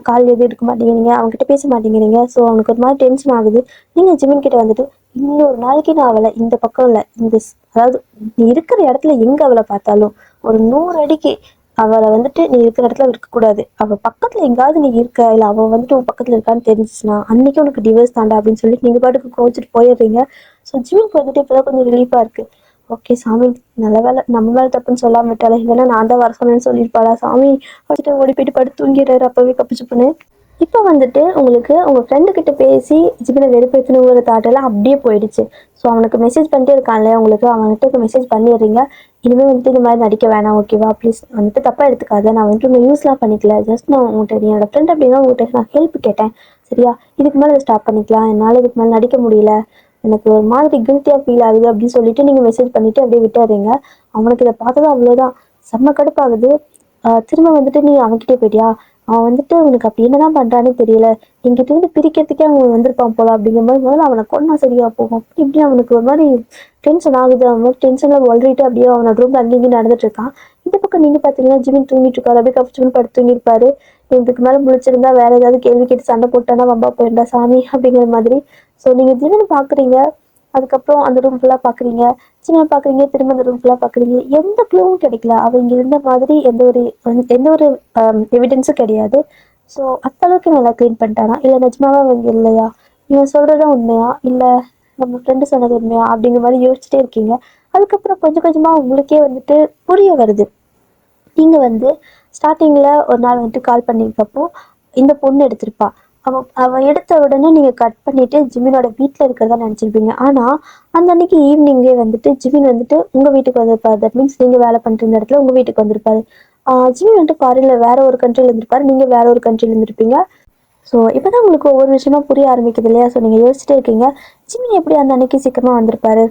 கால் எதுவும் எடுக்க மாட்டேங்கிறீங்க, அவங்ககிட்ட பேச மாட்டேங்கிறீங்க. ஸோ அவனுக்கு ஒரு மாதிரி டென்ஷன் ஆகுது. நீங்கள் ஜிமின் கிட்ட வந்துட்டு, இன்னொரு நாளைக்கு நான் அவளை இந்த பக்கம் இல்லை, அதாவது நீ இருக்கிற இடத்துல எங்கே அவளை பார்த்தாலும் ஒரு 100 அடிக்கு அவளை வந்துட்டு நீ இருக்கிற இடத்துல இருக்கக்கூடாது. அவள் பக்கத்தில் எங்காவது நீ இருக்க, இல்லை அவள் வந்துட்டு உன் பக்கத்தில் இருக்கான்னு தெரிஞ்சிச்சுன்னா அன்னைக்கு உனக்கு டிவோர்ஸ் தாண்டா அப்படின்னு சொல்லிட்டு நீங்கள் பாட்டுக்கு கோச்சிட்டு போயிடுறீங்க. ஸோ ஜிமினுக்கு வந்துட்டு இப்போதான் கொஞ்சம் ரிலீஃபாக இருக்குது. ஓகே சாமி, நல்ல வேலை நம்ம மேலே தப்புன்னு சொல்லாம விட்டாலே, இல்லைன்னா நான் தான் வர சொன்னேன்னு சொல்லியிருப்பாளா. சாமி வச்சுட்டு ஓடி போயிட்டு படுத்து தூங்கிடுறாரு அப்பவே கப்பிச்சுப்புன்னு. இப்போ வந்துட்டு உங்களுக்கு உங்கள் ஃப்ரெண்டு கிட்ட பேசி ஜிமினை வெறுப்பேற்றணுங்கிற தாட்டெல்லாம் அப்படியே போயிடுச்சு. ஸோ அவனுக்கு மெசேஜ் பண்ணிட்டே இருக்கான்ல, உங்களுக்கு அவன்கிட்ட மெசேஜ் பண்ணிடுறீங்க. இனிமேல் வந்துட்டு இந்த மாதிரி நடிக்க வேணாம், ஓகேவா, ப்ளீஸ் வந்துட்டு தப்பாக எடுத்துக்காத, நான் வந்துட்டு உங்கள் யூஸ்லாம் பண்ணிக்கல, ஜஸ்ட் நான் உங்கள்கிட்ட நீ என்னோட ஃப்ரெண்ட் அப்படின்னா உங்கள்கிட்ட நான் ஹெல்ப் கேட்டேன், சரியா, இதுக்கு மேலே ஸ்டாப் பண்ணிக்கலாம், என்னால் இதுக்கு மேலே நடிக்க முடியல, எனக்கு ஒரு மாதிரி கில்ட்டியாக ஃபீல் ஆகுது அப்படின்னு சொல்லிட்டு நீங்கள் மெசேஜ் பண்ணிவிட்டு அப்படியே விட்டுறீங்க. அவனுக்கு இதை பார்த்ததும் அவ்வளோதான், செம்ம கடுப்பாகுது. திரும்ப வந்துட்டு நீ அவன்கிட்டே போயிட்டியா, அவன் வந்துட்டு உனக்கு அப்படி என்னதான் பண்றானே தெரியல, என்கிட்ட இருந்து பிரிக்கிறதுக்கே அவன் வந்திருப்பான் போல அப்படிங்கிற மாதிரி முதல்ல அவனை கொன்னா சரியா போகும். அப்படி இப்படி அவனுக்கு ஒரு மாதிரி டென்ஷன் ஆகுது. அவன் மாதிரி டென்ஷன்ல ஒளறிட்டு அப்படியே அவனோட ரூம்ல அங்கேயும் நடந்துட்டு இருக்கான். இந்த பக்கம் நீங்க பாத்தீங்கன்னா ஜிமின் தூங்கிட்டு இருக்காரு. அப்படியே கப்பிச்சுன்னு படுத்து தூங்கிருப்பாரு. இதுக்கு மேல முழிச்சிருந்தா வேற ஏதாவது கேள்வி கேட்டு சண்டை போட்டானா வம்பா போயிருந்தா சாமி அப்படிங்கிற மாதிரி. ஸோ நீங்க ஜிமின் பாக்குறீங்க. அதுக்கப்புறம் அந்த ரூம் ஃபுல்லா பாக்குறீங்க. சின்ன பாக்குறீங்க, திரும்ப அந்த ரூம் ஃபுல்லா பாக்குறீங்க. எந்த க்ளூவும் கிடைக்கல. அவ இங்க இருந்த மாதிரி எந்த ஒரு எவிடன்ஸும் கிடையாது. ஸோ அந்த அளவுக்கு நல்லா க்ளீன் பண்ணிட்டானா, இல்ல நிஜமாவே அவங்க இல்லையா, இவன் சொல்றதும் உண்மையா, இல்ல நம்ம ஃப்ரெண்டு சொன்னது உண்மையா அப்படிங்கிற மாதிரி யோசிச்சுட்டே இருக்கீங்க. அதுக்கப்புறம் கொஞ்சம் கொஞ்சமா உங்களுக்கே வந்துட்டு புரிய வருது. நீங்க வந்து ஸ்டார்டிங்ல ஒரு நாள் வந்துட்டு கால் பண்ணியிருக்கப்போ இந்த பொண்ணு எடுத்திருப்பா. அவ அவ எடுத்த உடனே நீங்க கட் பண்ணிட்டு ஜிமினோட வீட்ல இருக்கிறதா நினைச்சிருப்பீங்க. ஆனா அந்த அன்னைக்கு ஈவினிங்கே வந்துட்டு ஜிமின் வந்துட்டு உங்க வீட்டுக்கு வந்திருப்பாரு. தட் மீன்ஸ் நீங்க வேலை பண்ற இந்த இடத்துல உங்க வீட்டுக்கு வந்திருப்பாரு. ஜிமின் வந்துட்டு ஃபாரின்ல வேற ஒரு கண்ட்ரில இருந்திருப்பாரு. நீங்க வேற ஒரு கண்ட்ரில இருந்திருப்பீங்க. ஸோ இப்பதான் உங்களுக்கு ஒவ்வொரு விஷயமா புரிய ஆரம்பிக்குது இல்லையா? ஸோ நீங்க யோசிச்சுட்டே இருக்கீங்க, ஜிமின் எப்படி அந்த அன்னைக்கு சீக்கிரமா வந்திருப்பாரு.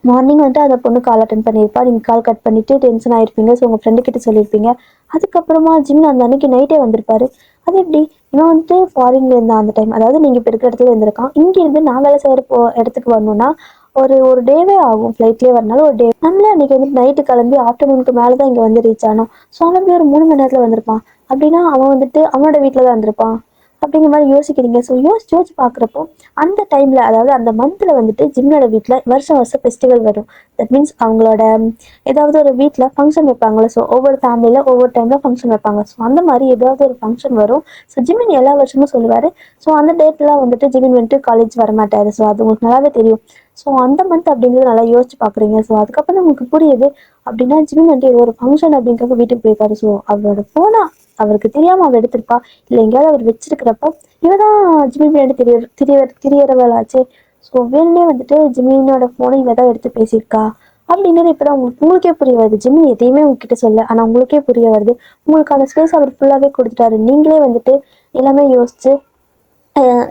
மார்னிங் வந்துட்டு அந்த பொண்ணு கால் அட்டன் பண்ணியிருப்பா. நீங்கள் கால் கட் பண்ணிவிட்டு டென்ஷன் ஆயிருப்பீங்க. ஸோ உங்கள் ஃப்ரெண்டு கிட்ட சொல்லியிருப்பீங்க. அதுக்கப்புறமா ஜிம் அந்த அன்னைக்கு நைட்டே வந்திருப்பாரு. அது எப்படி, இவன் வந்துட்டு ஃபாரின்ல இருந்தான் அந்த டைம். அதாவது நீங்கள் இப்போ இருக்கிற இடத்துல இருந்திருக்கான். இங்கேருந்து நான் வேலை செய்கிற இடத்துக்கு வரணும்னா ஒரு ஒரு டேவே ஆகும். ஃப்ளைட்லேயே வரனால ஒரு டே. நம்மளே அன்னைக்கு வந்துட்டு நைட்டு கிளம்பி ஆஃப்டர்நூனுக்கு மேலே தான் இங்கே வந்து ரீச் ஆனோம். ஸோ அவன் எப்படி ஒரு 3 மணி நேரத்தில் வந்திருப்பான். அப்படின்னா அவன் வந்துட்டு அவனோட வீட்டில் தான் வந்திருப்பான் அப்படிங்கிற மாதிரி யோசிக்கிறீங்க. ஸோ யோசிச்சு யோசிச்சு பார்க்குறப்போ அந்த டைமில், அதாவது அந்த மந்தில் வந்துட்டு ஜிம்னோட வீட்டில் வருஷம் வருஷம் ஃபெஸ்டிவல் வரும். தட் மீன்ஸ் அவங்களோட ஏதாவது ஒரு வீட்டில் ஃபங்க்ஷன் வைப்பாங்களே. ஸோ ஒவ்வொரு ஃபேமிலியில் ஒவ்வொரு டைமில் ஃபங்க்ஷன் வைப்பாங்க. ஸோ அந்த மாதிரி ஏதாவது ஒரு ஃபங்க்ஷன் வரும். ஸோ ஜிமின் எல்லா வருஷமும் சொல்லுவார். ஸோ அந்த டேட்லாம் வந்துட்டு ஜிமின் வந்துட்டு காலேஜ் வர மாட்டார். ஸோ அது உங்களுக்கு நல்லாவே தெரியும். ஸோ அந்த மந்த் அப்படிங்கிறது நல்லா யோசிச்சு பார்க்குறீங்க. ஸோ அதுக்கப்புறம் உங்களுக்கு புரியுது, அப்படின்னா ஜிமின் வந்துட்டு ஏதோ ஒரு ஃபங்க்ஷன் அப்படிங்கிறப்ப வீட்டுக்கு போயிருக்காரு. ஸோ அவரோட ஃபோனை அவருக்கு தெரியாமல் அவள் எடுத்திருப்பா. இல்லை எங்கேயாவது அவர் வச்சிருக்கிறப்போ இவதான் ஜிமின் பின்னாடி திரியறவளாச்சே. ஸோ வேணுனே வந்துட்டு ஜிமினோட ஃபோனை இவ தான் எடுத்து பேசியிருக்கா அப்படிங்கிறது இப்போதான் உங்களுக்கே புரிய வருது. ஜிமின் எதையுமே உங்ககிட்ட சொல்ல, ஆனால் உங்களுக்கே புரிய வருது. உங்களுக்கான ஸ்பேஸ் அவர் ஃபுல்லாகவே கொடுத்துட்டாரு. நீங்களே வந்துட்டு எல்லாமே யோசிச்சு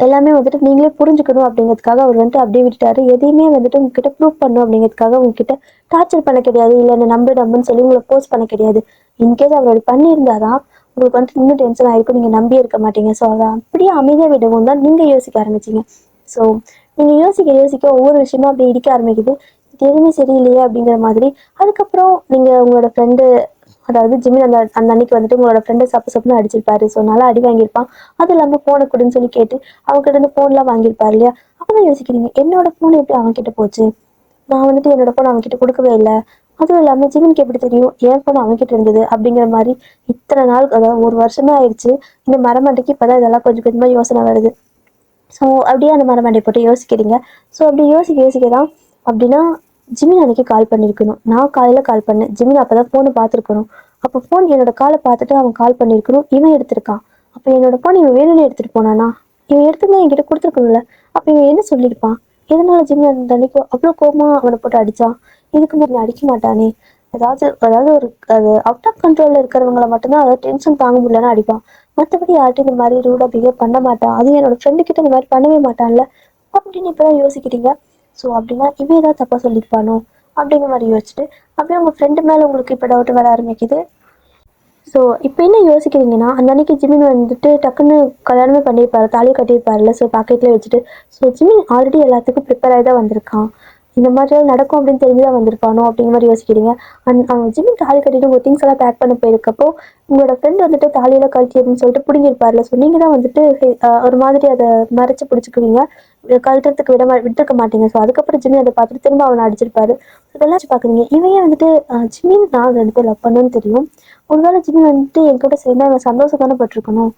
எல்லாமே வந்துட்டு நீங்களே புரிஞ்சுக்கணும் அப்படிங்கிறதுக்காக அவர் வந்துட்டு அப்படியே விட்டுட்டாரு. எதையுமே வந்துட்டு உங்ககிட்ட ப்ரூவ் பண்ணணும் அப்படிங்கிறதுக்காக உங்ககிட்ட டார்ச்சர் பண்ண கிடையாது. இல்லை என்ன நம்புன்னு சொல்லி உங்களை போஸ்ட் பண்ண கிடையாது. இன்கேஸ் அவர் அப்படி பண்ணியிருந்தாதான் உங்களுக்கு வந்துட்டு இன்னும் டென்ஷன் ஆயிருக்கும். நீங்கள் நம்பி இருக்க மாட்டீங்க. ஸோ அதை அப்படியே அமைதியாக விடவும் தான் நீங்கள் யோசிக்க ஆரம்பிச்சிங்க. ஸோ நீங்கள் யோசிக்க யோசிக்க ஒவ்வொரு விஷயமும் அப்படி இடிக்க ஆரம்பிக்குது. இது எதுவுமே சரியில்லையே அப்படிங்கிற மாதிரி. அதுக்கப்புறம் நீங்கள் உங்களோட ஃப்ரெண்டு, அதாவது ஜிமின் அந்த அந்த அன்னைக்கு வந்துட்டு உங்களோட ஃப்ரெண்டு சப்பு சப்புன்னு அடிச்சிருப்பாரு. ஸோ நல்லா அடி வாங்கியிருப்பான். அது இல்லாமல் ஃபோனை கொடுன்னு சொல்லி கேட்டு அவங்ககிட்ட இருந்து ஃபோன்லாம் வாங்கியிருப்பாரு இல்லையா? அப்பதான் யோசிக்கிறீங்க, என்னோட ஃபோன் எப்படி அவன் கிட்ட போச்சு, நான் வந்துட்டு என்னோட ஃபோன் அவன் கிட்ட கொடுக்கவே இல்லை. அதுவும் இல்லாமல் ஜிமினுக்கு எப்படி தெரியும் என் ஃபோன் அவன் கிட்ட இருந்தது அப்படிங்கிற மாதிரி. இத்தனை நாள், அதாவது ஒரு வருஷமே ஆயிடுச்சு. இந்த மரமண்டைக்கு இப்போதான் இதெல்லாம் கொஞ்சம் கொஞ்சமாக யோசனை வருது. ஸோ அப்படியே அந்த மரமண்டை போட்டு யோசிக்கிறீங்க. ஸோ அப்படி யோசிக்க யோசிக்க தான், அப்படின்னா ஜிமின் அன்னைக்கு கால் பண்ணியிருக்கணும். நான் காலையில் கால் பண்ணேன். ஜிமின் அப்போ தான் ஃபோனை பார்த்துருக்கணும். அப்போ ஃபோன் என்னோட காலை பார்த்துட்டு அவன் கால் பண்ணியிருக்கணும். இவன் எடுத்திருக்கான். அப்போ என்னோட ஃபோன் இவன் வேணும்னு எடுத்துகிட்டு போனானா? இவன் எடுத்துதான் என்கிட்ட கொடுத்துருக்கணும்ல. அப்போ இவன் என்ன சொல்லியிருப்பான்? எதனால ஜிமின் அந்த அன்னைக்கு அவ்வளோ கோபமாக அவனை போட்டு அடித்தான்? இதுக்கு முன்னாடி அடிக்க மாட்டானே. அதாவது அதாவது ஒரு அது அவுட் ஆஃப் கண்ட்ரோலில் இருக்கிறவங்கள மட்டும்தான், அதாவது டென்ஷன் தாங்க முடியலன்னா அடிப்பான். மற்றபடி யார்ட்டும் இந்த மாதிரி ரூடாக பிஹேவ் பண்ண மாட்டான். அதுவும் என்னோட ஃப்ரெண்டு கிட்ட இந்த மாதிரி பண்ணவே மாட்டான்ல அப்படின்னு இப்போதான் யோசிக்கிறீங்க. ஸோ அப்படின்னா இவன் ஏதாவது தப்பாக சொல்லியிருப்பானோ அப்படிங்கிற மாதிரி யோசிச்சுட்டு அப்படியே உங்கள் ஃப்ரெண்டு மேலே உங்களுக்கு இப்போ டவுட் வர ஆரம்பிக்குது. ஸோ இப்போ என்ன யோசிக்கிறீங்கன்னா, அந்த அன்னைக்கு ஜிமின் வந்துட்டு டக்குன்னு கல்யாணமே பண்ணியிருப்பாரு, தாலியை கட்டியிருப்பாருல்ல. ஸோ பாக்கெட்லேயே வச்சுட்டு. ஸோ ஜிமின் ஆல்ரெடி எல்லாத்துக்கும் ப்ரிப்பேர் ஆகி தான் வந்திருக்கான். இந்த மாதிரிலாம் நடக்கும் அப்படின்னு தெரிஞ்சு தான் வந்திருப்பானோ அப்படிங்கிற மாதிரி யோசிக்கிறீங்க. அவன் ஜிமின் தாலி கட்டிட்டு உங்கள் திங்ஸ் எல்லாம் பேக் பண்ண போயிருக்கப்போ உங்களோட ஃப்ரெண்ட் வந்துட்டு தாலியெல்லாம் கழட்டி அப்படின்னு சொல்லிட்டு பிடுங்கிருப்பார்ல. ஸோ நீங்கள் தான் வந்துட்டு ஒரு மாதிரி அதை மறைச்சு பிடிச்சிக்குவீங்க. கழட்டுறதுக்கு விட்டுருக்க மாட்டீங்க. ஸோ அதுக்கப்புறம் ஜிமின் அதை பார்த்துட்டு திரும்ப அவனை அடிச்சிருப்பாரு. இதெல்லாம் பார்க்குறீங்க. இவையே வந்துட்டு ஜிமின் நான் வந்துட்டு லவ் பண்ணுன்னு தெரியும். ஒருவேளை ஜிமின் வந்துட்டு என்கிட்ட சேர்ந்து அவன் சந்தோஷம் தானே பட்டிருக்கணும்.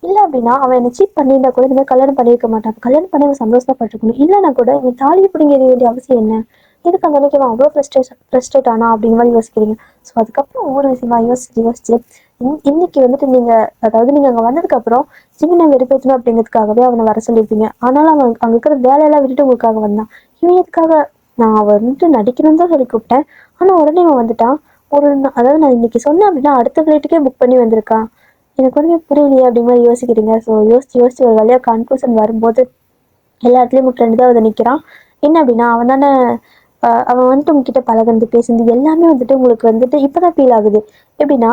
இல்லை அப்படின்னா அவன் என்னை சீட் பண்ணியிருந்தா கூட இந்த மாதிரி கல்யாணம் பண்ணியிருக்க மாட்டான். கல்யாணம் பண்ணி அவன் சந்தோஷம் தான் பட்டிருக்கணும். இல்லைன்னா கூட இவன் தாலியை பிடிங்க வேண்டிய அவசியம் என்ன? இதுக்கு அந்த அன்னைக்கு அவன் அவ்வளோ ஃப்ரஸ்ட்ரேட் ஆனா அப்படிங்கிற மாதிரி யோசிக்கிறீங்க. ஸோ அதுக்கப்புறம் ஒவ்வொரு விஷயமா யோசிச்சு இன்னைக்கு வந்துட்டு நீங்கள், அதாவது நீங்கள் அங்கே வந்ததுக்கப்புறம் ஜிமினை வெறுப்பேற்றணும் அப்படிங்கிறதுக்காகவே அவனை வர சொல்லியிருப்பீங்க. ஆனாலும் அவன் அங்கே இருக்கிற வேலையெல்லாம் விட்டுட்டு உங்களுக்காக வந்தான். இவன் எதுக்காக? நான் அவன் வந்துட்டு நடிக்கணும்னு தான் சொல்லி கூப்பிட்டேன். ஆனால் உடனே அவன் வந்துட்டான். அதாவது நான் இன்னைக்கு சொன்னேன் அப்படின்னா அடுத்த ஃப்ளைட்டுக்கே புக் பண்ணி வந்திருக்கான். எனக்கு ஒன்றுமே புரியலையே அப்படிங்கிற மாதிரி யோசிக்கிறீங்க. ஸோ யோசிச்சு ஒரு வழியாக கன்க்ளூஷன் வரும்போது எல்லா இடத்துலையும் உங்கள் ஃப்ரெண்டு தான் வந்து நிற்கிறான். என்ன அப்படின்னா அவன் தானே அவன் வந்துட்டு உங்ககிட்ட பழகுனது பேசுனது எல்லாமே வந்துட்டு உங்களுக்கு வந்துட்டு இப்பதான் ஃபீல் ஆகுது. எப்படின்னா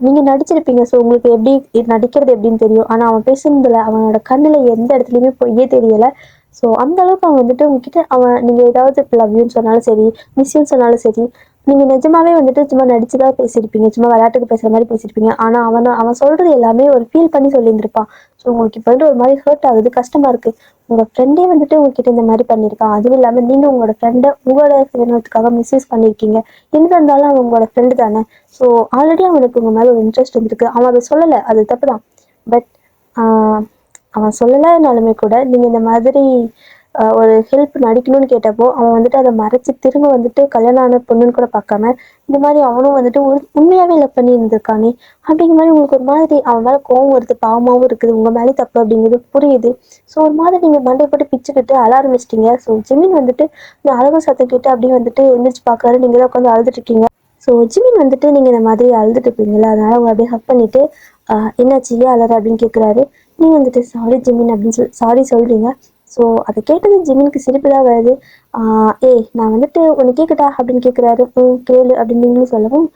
நீங்க நடிச்சிருப்பீங்க. ஸோ உங்களுக்கு எப்படி நடிக்கிறது எப்படின்னு தெரியும். ஆனா அவன் பேசுனதுல அவனோட கண்ணுல எந்த இடத்துலயுமே பொய்யே தெரியல. ஸோ அந்த அளவுக்கு அவன் வந்துட்டு உங்ககிட்ட நீங்க ஏதாவது லவ் யூன்னு சொன்னாலும் சரி, மிஸ் யூன்னு சொன்னாலும் சரி, நீங்க நிஜமாவே வந்துட்டு சும்மா நடிச்சுதான் பேசியிருப்பீங்க. சும்மா விளையாட்டுக்கு பேசுற மாதிரி பேசியிருப்பீங்க. ஆனா அவன் சொல்றது எல்லாமே ஒரு ஃபீல் பண்ணி சொல்லியிருந்திருப்பான். ஸோ உங்களுக்கு இப்போ வந்து ஒரு மாதிரி ஹர்ட் ஆகுது, கஷ்டமா இருக்கு. உங்க ஃப்ரெண்டே வந்துட்டு உங்ககிட்ட இந்த மாதிரி பண்ணியிருக்கான். அதுவும் இல்லாம நீங்க உங்களோட ஃப்ரெண்டை உங்களோட சுயநலத்துக்காக மிஸ்யூஸ் பண்ணியிருக்கீங்க. எங்க இருந்தாலும் அவன் உங்களோட ஃப்ரெண்டு தானே. ஸோ ஆல்ரெடி அவனுக்கு உங்க மேல ஒரு இன்ட்ரெஸ்ட் இருந்திருக்கு. அவன் அதை சொல்லலை, அது தப்பு தான். பட் அவன் சொல்லலைனாலுமே கூட நீங்க இந்த மாதிரி ஒரு ஹெல்ப் நடிக்கணும்னு கேட்டப்போ அவன் வந்துட்டு அதை மறைச்சு திரும்ப வந்துட்டு கல்யாணம் ஆன பொண்ணுன்னு கூட பார்க்காம இந்த மாதிரி அவனும் வந்துட்டு ஒரு உண்மையாவே லவ் பண்ணி இருந்திருக்கானே அப்படிங்கிற மாதிரி உங்களுக்கு ஒரு மாதிரி அவன் மேல கோவம் வருது, பாவமாவும் இருக்குது, உங்க மேலே தப்பு அப்படிங்கிறது புரியுது. ஸோ ஒரு மாதிரி நீங்க மண்டை போட்டு பிச்சுக்கிட்டு அழ ஆரம்பிச்சிட்டீங்க. ஸோ ஜிமின் வந்துட்டு இந்த அழகு சத்தம் கேட்டு அப்படியே வந்துட்டு எந்திரிச்சு பார்க்கறாரு. நீங்க தான் உட்காந்து அழுதுட்டு இருக்கீங்க. ஸோ ஜிமின் வந்துட்டு நீங்க இந்த மாதிரி அழுதுட்டு இருப்பீங்களா, அதனால அவங்க அப்படியே ஹக் பண்ணிட்டு என்னாச்சு ஏன் அழற அப்படின்னு கேட்குறாரு. நீங்க வந்துட்டு சாரி ஜிமின் அப்படின்னு சாரி சொல்றீங்க. ஸோ அதை கேட்டது ஜிமினுக்கு சிரிப்பு தான் வருது. ஏய் நான் வந்துட்டு உன்னை கேட்கட்டா அப்படின்னு கேட்குறாரு. கேளு அப்படின்னு நீங்களும் சொல்லவும்,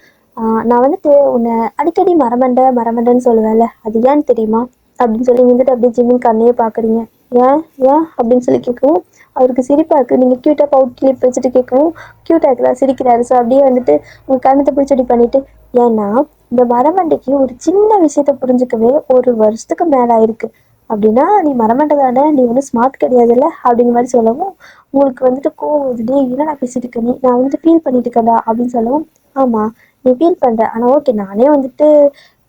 நான் வந்துட்டு உன்னை அடிக்கடி மரமண்டைன்னு சொல்லுவேன்ல, அது ஏன்னு தெரியுமா அப்படின்னு சொல்லி வந்துட்டு அப்படியே ஜிமின் கண்ணையே பார்க்குறீங்க. ஏன் ஏன் அப்படின்னு சொல்லி கேட்கவும் அவருக்கு சிரிப்பா இருக்கு. நீங்க கியூட்டா பவுட் கிளிப் வச்சுட்டு கேட்கவும் கியூட்டா இருக்கிறா, சிரிக்கிறாரு. ஸோ அப்படியே வந்துட்டு உங்க கண்ணத்தை பிடிச்சடி பண்ணிட்டு, ஏன்னா இந்த மரமண்டைக்கு ஒரு சின்ன விஷயத்த புரிஞ்சுக்கவே 1 வருஷத்துக்கு மேல ஆயிருக்கு. அப்படின்னா நீ மரமண்டை தானே, நீ ஒன்றும் ஸ்மார்ட் கிடையாதுல்ல அப்படிங்கிற மாதிரி சொல்லவும் உங்களுக்கு வந்துட்டு கோவம் வருது. டேய் என்னடா பேசிட்டு இருக்க நீ, நான் வந்துட்டு ஃபீல் பண்ணிட்டு இருக்கேன்டா அப்படின்னு சொல்லவும், ஆமா நீ ஃபீல் பண்ற, ஆனா ஓகே நானே வந்துட்டு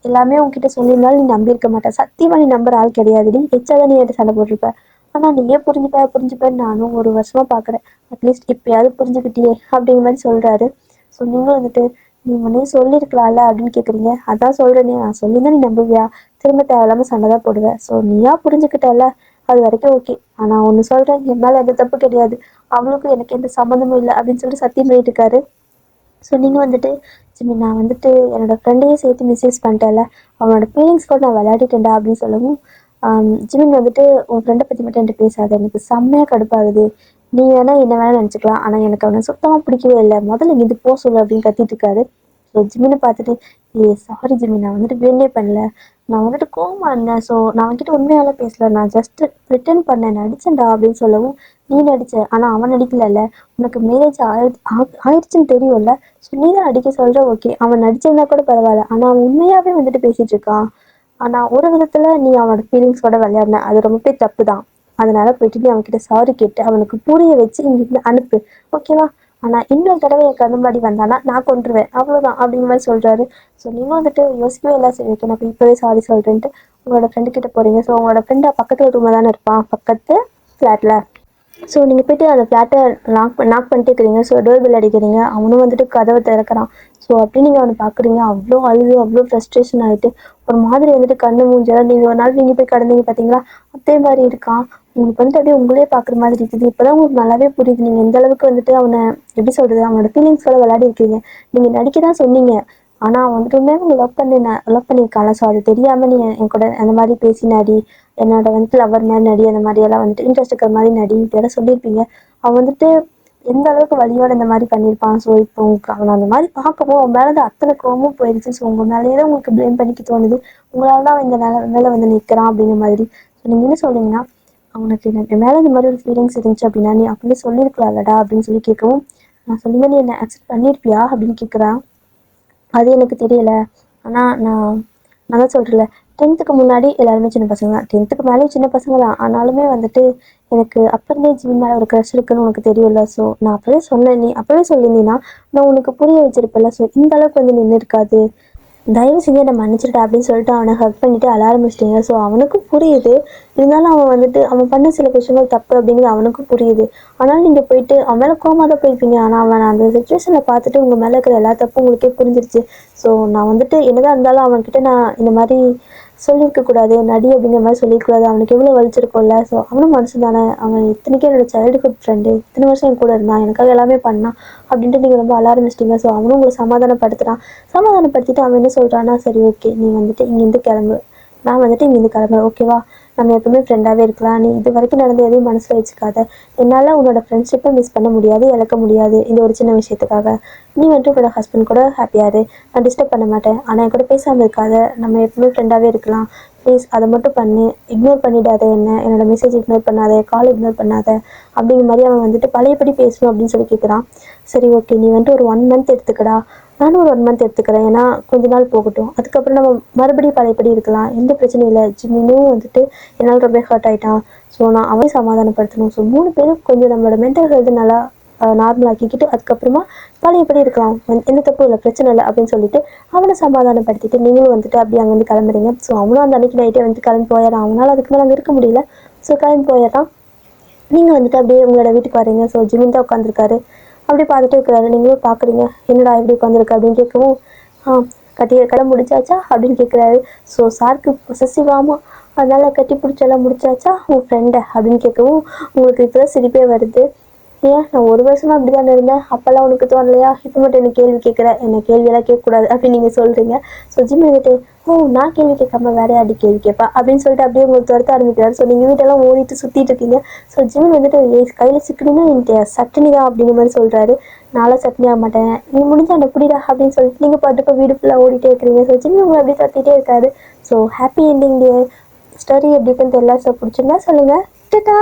எல்லாமே உன்கிட்ட சொல்லியிருந்தாலும் நீ நம்பியிருக்க மாட்டேன். சத்தியமா நீ நம்புற ஆள் கிடையாதுடி. எச்சாதான் நீ என்கிட்ட சண்டை போட்டிருப்ப. ஆனா நீயே புரிஞ்சுப்பேன்னு நானும் 1 வருஷமா பாக்குறேன். அட்லீஸ்ட் இப்பயாவது புரிஞ்சுக்கிட்டியே அப்படிங்கிற மாதிரி சொல்றாரு. ஸோ நீங்களும் வந்துட்டு நீ முன்னே சொல்லியிருக்கலாம்ல அப்படின்னு கேட்குறீங்க. அதான் சொல்றேனே, நான் சொல்லியிருந்தா நீ நம்புவியா, திரும்ப தேவையில்லாம சண்டை தான் போடுவேன். ஸோ நீயா புரிஞ்சுக்கிட்டல, அது வரைக்கும் ஓகே. ஆனா ஒன்று சொல்றேன், என் மேல எந்த தப்பு கிடையாது, அவளுக்கும் எனக்கு எந்த சம்மந்தமும் இல்லை அப்படின்னு சொல்லிட்டு சத்தியம் பண்ணிட்டு இருக்காரு. ஸோ நீங்கள் வந்துட்டு சரி நான் வந்துட்டு என்னோடய ஃப்ரெண்டையும் சேர்த்து மிஸ்யூஸ் பண்ணிட்டேன்ல, அவனோட ஃபீலிங்ஸ் கூட நான் விளையாடிட்டேன்டா அப்படின்னு சொல்லவும், ஜிமின் வந்துட்டு உன் ஃப்ரெண்டை பற்றி மட்டும் என்கிட்ட பேசாத, எனக்கு செம்மையாக கடுப்பாகுது. நீ வேணா என்ன வேணா நினச்சிக்கலாம், ஆனால் எனக்கு அவனை சுத்தமாக பிடிக்கவே இல்லை, முதல்ல இங்கிருந்து போ சொல்லு அப்படின்னு கத்திட்டு இருக்காரு. ஸோ ஜிமினை பார்த்துட்டு, சாரி ஜிமின், நான் வந்துட்டு வேணே பண்ணல, நான் வந்துட்டு கோவமா இருந்தேன். ஸோ நான் வந்துட்டு உண்மையால பேசல, நான் ஜஸ்ட் ரிட்டர்ன் பண்ணேன், நடிச்சேன்டா அப்படின்னு சொல்லவும், நீ நடிச்ச ஆனால் அவன் நடிக்கலல்ல, உனக்கு மேரேஜ் ஆயிடுச்சுன்னு தெரியும்ல, ஸோ நீ தான் நடிக்க சொல்ற, ஓகே அவன் நடிச்சிருந்தா கூட பரவாயில்ல, ஆனால் அவன் உண்மையாவே வந்துட்டு பேசிட்டு இருக்கான். ஆனால் ஒரு விதத்துல நீ அவனோட ஃபீலிங்ஸோட விளையாடின, அது ரொம்பவே தப்பு தான். அதனால போயிட்டு நீ அவன்கிட்ட சாரி கேட்டு அவனுக்கு புரிய வச்சு இங்கிருந்து அனுப்பு, ஓகேவா? ஆனா இன்னொரு தடவை என் கண்ணு முன்னாடி வந்தானா நான் கொண்டுருவேன், அவ்வளவுதான் அப்படிங்கிற மாதிரி சொல்றாரு. ஸோ நீங்க வந்துட்டு யோசிக்கவே இல்லை, சரி ஓகே நான் இப்பவே சாரி சொல்றேன்ட்டு உங்களோட ஃப்ரெண்டு கிட்ட போறீங்க. ஸோ உங்களோட ஃப்ரெண்டு பக்கத்துல ரூம்ல தானே இருப்பான், பக்கத்து ஃப்ளாட்ல. ஸோ நீங்கள் போய்ட்டு அந்த ஃப்ளாட்டை நாக் பண்ணிட்டு இருக்கிறீங்க. ஸோ டோர் பெல் அடிக்கிறீங்க, அவனும் வந்துட்டு கதவை திறக்கிறான். ஸோ அப்படி நீங்கள் அவனை பார்க்குறீங்க, அவ்வளோ அழுது அவ்வளோ ஃப்ரஸ்ட்ரேஷன் ஆகிட்டு ஒரு மாதிரி வந்துட்டு கண்ணு மூஞ்செல்லாம், நீங்கள் ஒரு நாள் நீங்கள் போய் கடந்தீங்க பார்த்தீங்களா, அதே மாதிரி இருக்கான். உங்களுக்கு வந்துட்டு அப்படியே உங்களே பார்க்குற மாதிரி இருக்குது. இப்போ தான் உங்களுக்கு நல்லாவே புரியுது நீங்கள் எந்த அளவுக்கு வந்துட்டு அவனை எப்படி சொல்கிறது, அவனோட ஃபீலிங்ஸோட விளையாடி இருக்கீங்க. நீங்கள் நடிக்க தான் சொன்னீங்க, ஆனால் அவன் வந்துட்டு உண்மையாக உங்களை லவ் பண்ணியிருக்கான்ல. ஸோ அது தெரியாமல் நீ என் கூட அந்த மாதிரி பேசி நடி, என்னோட வந்துட்டு லவர் மாதிரி நடி, அந்த மாதிரி எல்லாம் வந்துட்டு இன்ட்ரெஸ்ட் இருக்கிற மாதிரி நடி இப்படியெல்லாம் சொல்லியிருப்பீங்க. அவன் வந்துட்டு எந்த அளவுக்கு வலியோட இந்த மாதிரி பண்ணியிருப்பான். ஸோ இப்போ உங்களுக்கு அவனை அந்த மாதிரி பார்க்கவும் அவன் மேலே அத்தனை கோவமும் போயிடுச்சு. ஸோ உங்கள் மேலேயே தான் உங்களுக்கு ப்ளேம் பண்ணிக்க தோணுது, உங்களால் தான் அவன் இந்த மேலே வந்து நிற்கிறான் அப்படிங்கிற மாதிரி. ஸோ நீங்கள் என்ன சொல்றீங்கன்னா, அவனுக்கு என் மேலே இந்த மாதிரி ஒரு ஃபீலிங்ஸ் இருந்துச்சு அப்படின்னா நீ அப்படியே சொல்லியிருக்கலாம்லடா அப்படின்னு சொல்லி கேட்கவும், நான் சொல்லுங்க நீ என்னை அக்செப்ட் பண்ணியிருப்பியா அப்படின்னு கேட்குறான். அது எனக்கு தெரியல, ஆனால் நான் தான் சொல்கிறேன்ல, 10th முன்னாடி எல்லாருமே சின்ன பசங்க தான், 10th மேலேயும் சின்ன பசங்க தான். ஆனாலுமே வந்துட்டு எனக்கு அப்போ இருந்தே ஜிம் மேலே ஒரு க்ரஷ் இருக்குன்னு உனக்கு தெரியும்ல. ஸோ நான் அப்போவே சொன்னேன், நீ அப்போவே சொல்லியிருந்தீங்கன்னா நான் உனக்கு புரிய வச்சிருப்பேன்ல. ஸோ இந்த அளவுக்கு வந்து நின்று இருக்காது, தயவு செஞ்சு என்னை மன்னிச்சிட்டா அப்படின்னு சொல்லிட்டு அவனை ஹக் பண்ணிட்டு அழ ஆரம்பிச்சிட்டிங்க. ஸோ அவனுக்கும் புரியுது, இருந்தாலும் அவன் வந்துட்டு அவன் பண்ண சில விஷயங்கள் தப்பு அப்படிங்கிறது அவனுக்கும் புரியுது. ஆனால் நீங்கள் போயிட்டு அவன் மேலே கோவமாக தான் போயிருப்பீங்க. ஆனால் அவன் அந்த சுச்சுவேஷனில் பார்த்துட்டு உங்கள் மேலே இருக்கிற எல்லா தப்பும் உங்களுக்கே புரிஞ்சிருச்சு. ஸோ நான் வந்துட்டு என்னதான் இருந்தாலும் அவன்கிட்ட நான் இந்த மாதிரி சொல்லியிருக்கக்கூடாது, நடி அப்படிங்கிற மாதிரி சொல்லியிருக்கூடாது, அவனுக்கு எவ்வளோ வலிச்சிருக்கோம்ல. ஸோ அவனும் மனுஷன் தானே, அவன் இத்தனைக்கும் என்னோட சைல்டுஹுட் ஃப்ரெண்டு, இத்தனை வருஷம் என் கூட இருந்தான், எனக்காக எல்லாமே பண்ணான் அப்படின்ட்டு நீங்கள் ரொம்ப அழ ஆரம்பிச்சிட்டிங்க. ஸோ அவனும் உங்களை சமாதானப்படுத்துகிறான். சமாதானப்படுத்திட்டு அவன் என்ன சொல்கிறான்னா, சரி ஓகே நீ வந்துட்டு இங்கேருந்து கிளம்பு, நான் வந்துட்டு இங்கேருந்து கிளம்புறேன், ஓகேவா? நம்ம எப்பவுமே ஃப்ரெண்டாகவே இருக்கலாம். நீ இது வரைக்கும் நடந்த எதையும் மனசில் வச்சுக்காத. என்னால் உன்னோட ஃப்ரெண்ட்ஷிப்பை மிஸ் பண்ண முடியாது, இழக்க முடியாது இந்த ஒரு சின்ன விஷயத்துக்காக. நீ வந்துட்டு உன்னோட ஹஸ்பண்ட் கூட ஹாப்பியாக இரு, நான் டிஸ்டர்ப் பண்ண மாட்டேன். ஆனால் என் கூட பேசாமல் இருக்காத, நம்ம எப்பவுமே ஃப்ரெண்டாகவே இருக்கலாம். ப்ளீஸ் அதை மட்டும் பண்ணு, இக்னோர் பண்ணிடாத, என்னோட மெசேஜ் இக்னோர் பண்ணாத, கால் இக்னோர் பண்ணாத அப்படிங்கிற மாதிரி அவன் வந்துட்டு பழையபடி பேசணும் அப்படின்னு சொல்லி கேட்குறான். சரி ஓகே, நீ வந்துட்டு ஒரு 1 மந்த் எடுத்துக்கடா, நானும் ஒரு 1 மந்த் எடுத்துக்கிறேன். ஏன்னா கொஞ்ச நாள் போகட்டும், அதுக்கப்புறம் நம்ம மறுபடியும் பழையபடி இருக்கலாம், எந்த பிரச்சனையும் இல்லை. ஜிம்மினும் வந்துட்டு என்னால் ரொம்ப ஹர்ட் ஆகிட்டான். ஸோ நான் அவன் சமாதானப்படுத்தணும். ஸோ 3 பேரும் கொஞ்சம் நம்மளோட மென்டல் ஹெல்த் நல்லா நார்மல் ஆக்கிக்கிட்டு அதுக்கப்புறமா பழையபடி இருக்கலாம், எந்த தப்பும் இல்லை, பிரச்சனை இல்லை அப்படின்னு சொல்லிட்டு அவனை சமாதானப்படுத்திட்டு நீங்களும் வந்துட்டு அப்படியே அங்கேருந்து கிளம்புறீங்க. ஸோ அவனும் அந்த அன்னைக்கு நைட்டே வந்துட்டு கிளம்பி போயிடறான். அவனால் அதுக்கு மேலே அங்கே இருக்க முடியல. ஸோ கிளம்பி போயிடறான். நீங்கள் வந்துட்டு அப்படியே உங்களோட வீட்டுக்கு வரீங்க. ஸோ ஜிமின் தான் உட்காந்துருக்காரு, அப்படியே பார்த்துட்டே இருக்கிறாரு. நீங்களும் பார்க்குறீங்க, என்னடா எப்படி உட்காந்துருக்கு அப்படின்னு கேட்கவும், கடை முடிச்சாச்சா அப்படின்னு கேட்குறாரு. ஸோ சாருக்கு பொசசிவாமா, அதனால் கட்டி பிடிச்செல்லாம் முடிச்சாச்சா உன் ஃப்ரெண்டை அப்படின்னு கேட்கவும் உங்களுக்கு இப்போ சிரிப்பே வருது. ஏன், நான் 1 வருஷமாக அப்படி தானே இருந்தேன், அப்போல்லாம் உனக்கு தோணலையா? இப்போ மட்டும் என்ன கேள்வி கேட்குற, என்ன கேள்வியெல்லாம் கேட்கக்கூடாது அப்படின்னு நீங்கள் சொல்கிறீங்க. ஸோ ஜிம் வந்துட்டு, நான் கேள்வி கேட்காம வேற யாரு கேள்வி கேட்பா அப்படின்னு சொல்லிட்டு அப்படியே உங்களுக்கு துரத்த ஆரம்பிக்கிறாரு. ஸோ நீங்கள் வீட்டெல்லாம் ஓடிட்டு சுற்றிட்டு இருக்கீங்க. ஸோ ஜிம் வந்துட்டு கையில் சிக்கணுன்னா என்கிட்ட சட்டினி தான் அப்படிங்கிற மாதிரி சொல்கிறாரு. நானும் சட்னி ஆக மாட்டேன், நீ முடிஞ்சா என்ன புடிடா அப்படின்னு சொல்லிட்டு நீங்கள் பாட்டுக்கு வீடு ஃபுல்லாக ஓடிட்டே இருக்கிறீங்க. ஸோ ஜிம் உங்களை அப்படியே தட்டிகிட்டே இருக்காரு. ஸோ ஹாப்பி எண்டிங் டே ஸ்டோரி எப்படி இருக்குன்னு தெரியல. ஸோ பிடிச்சிருந்தா சொல்லுங்கள். டட்டா.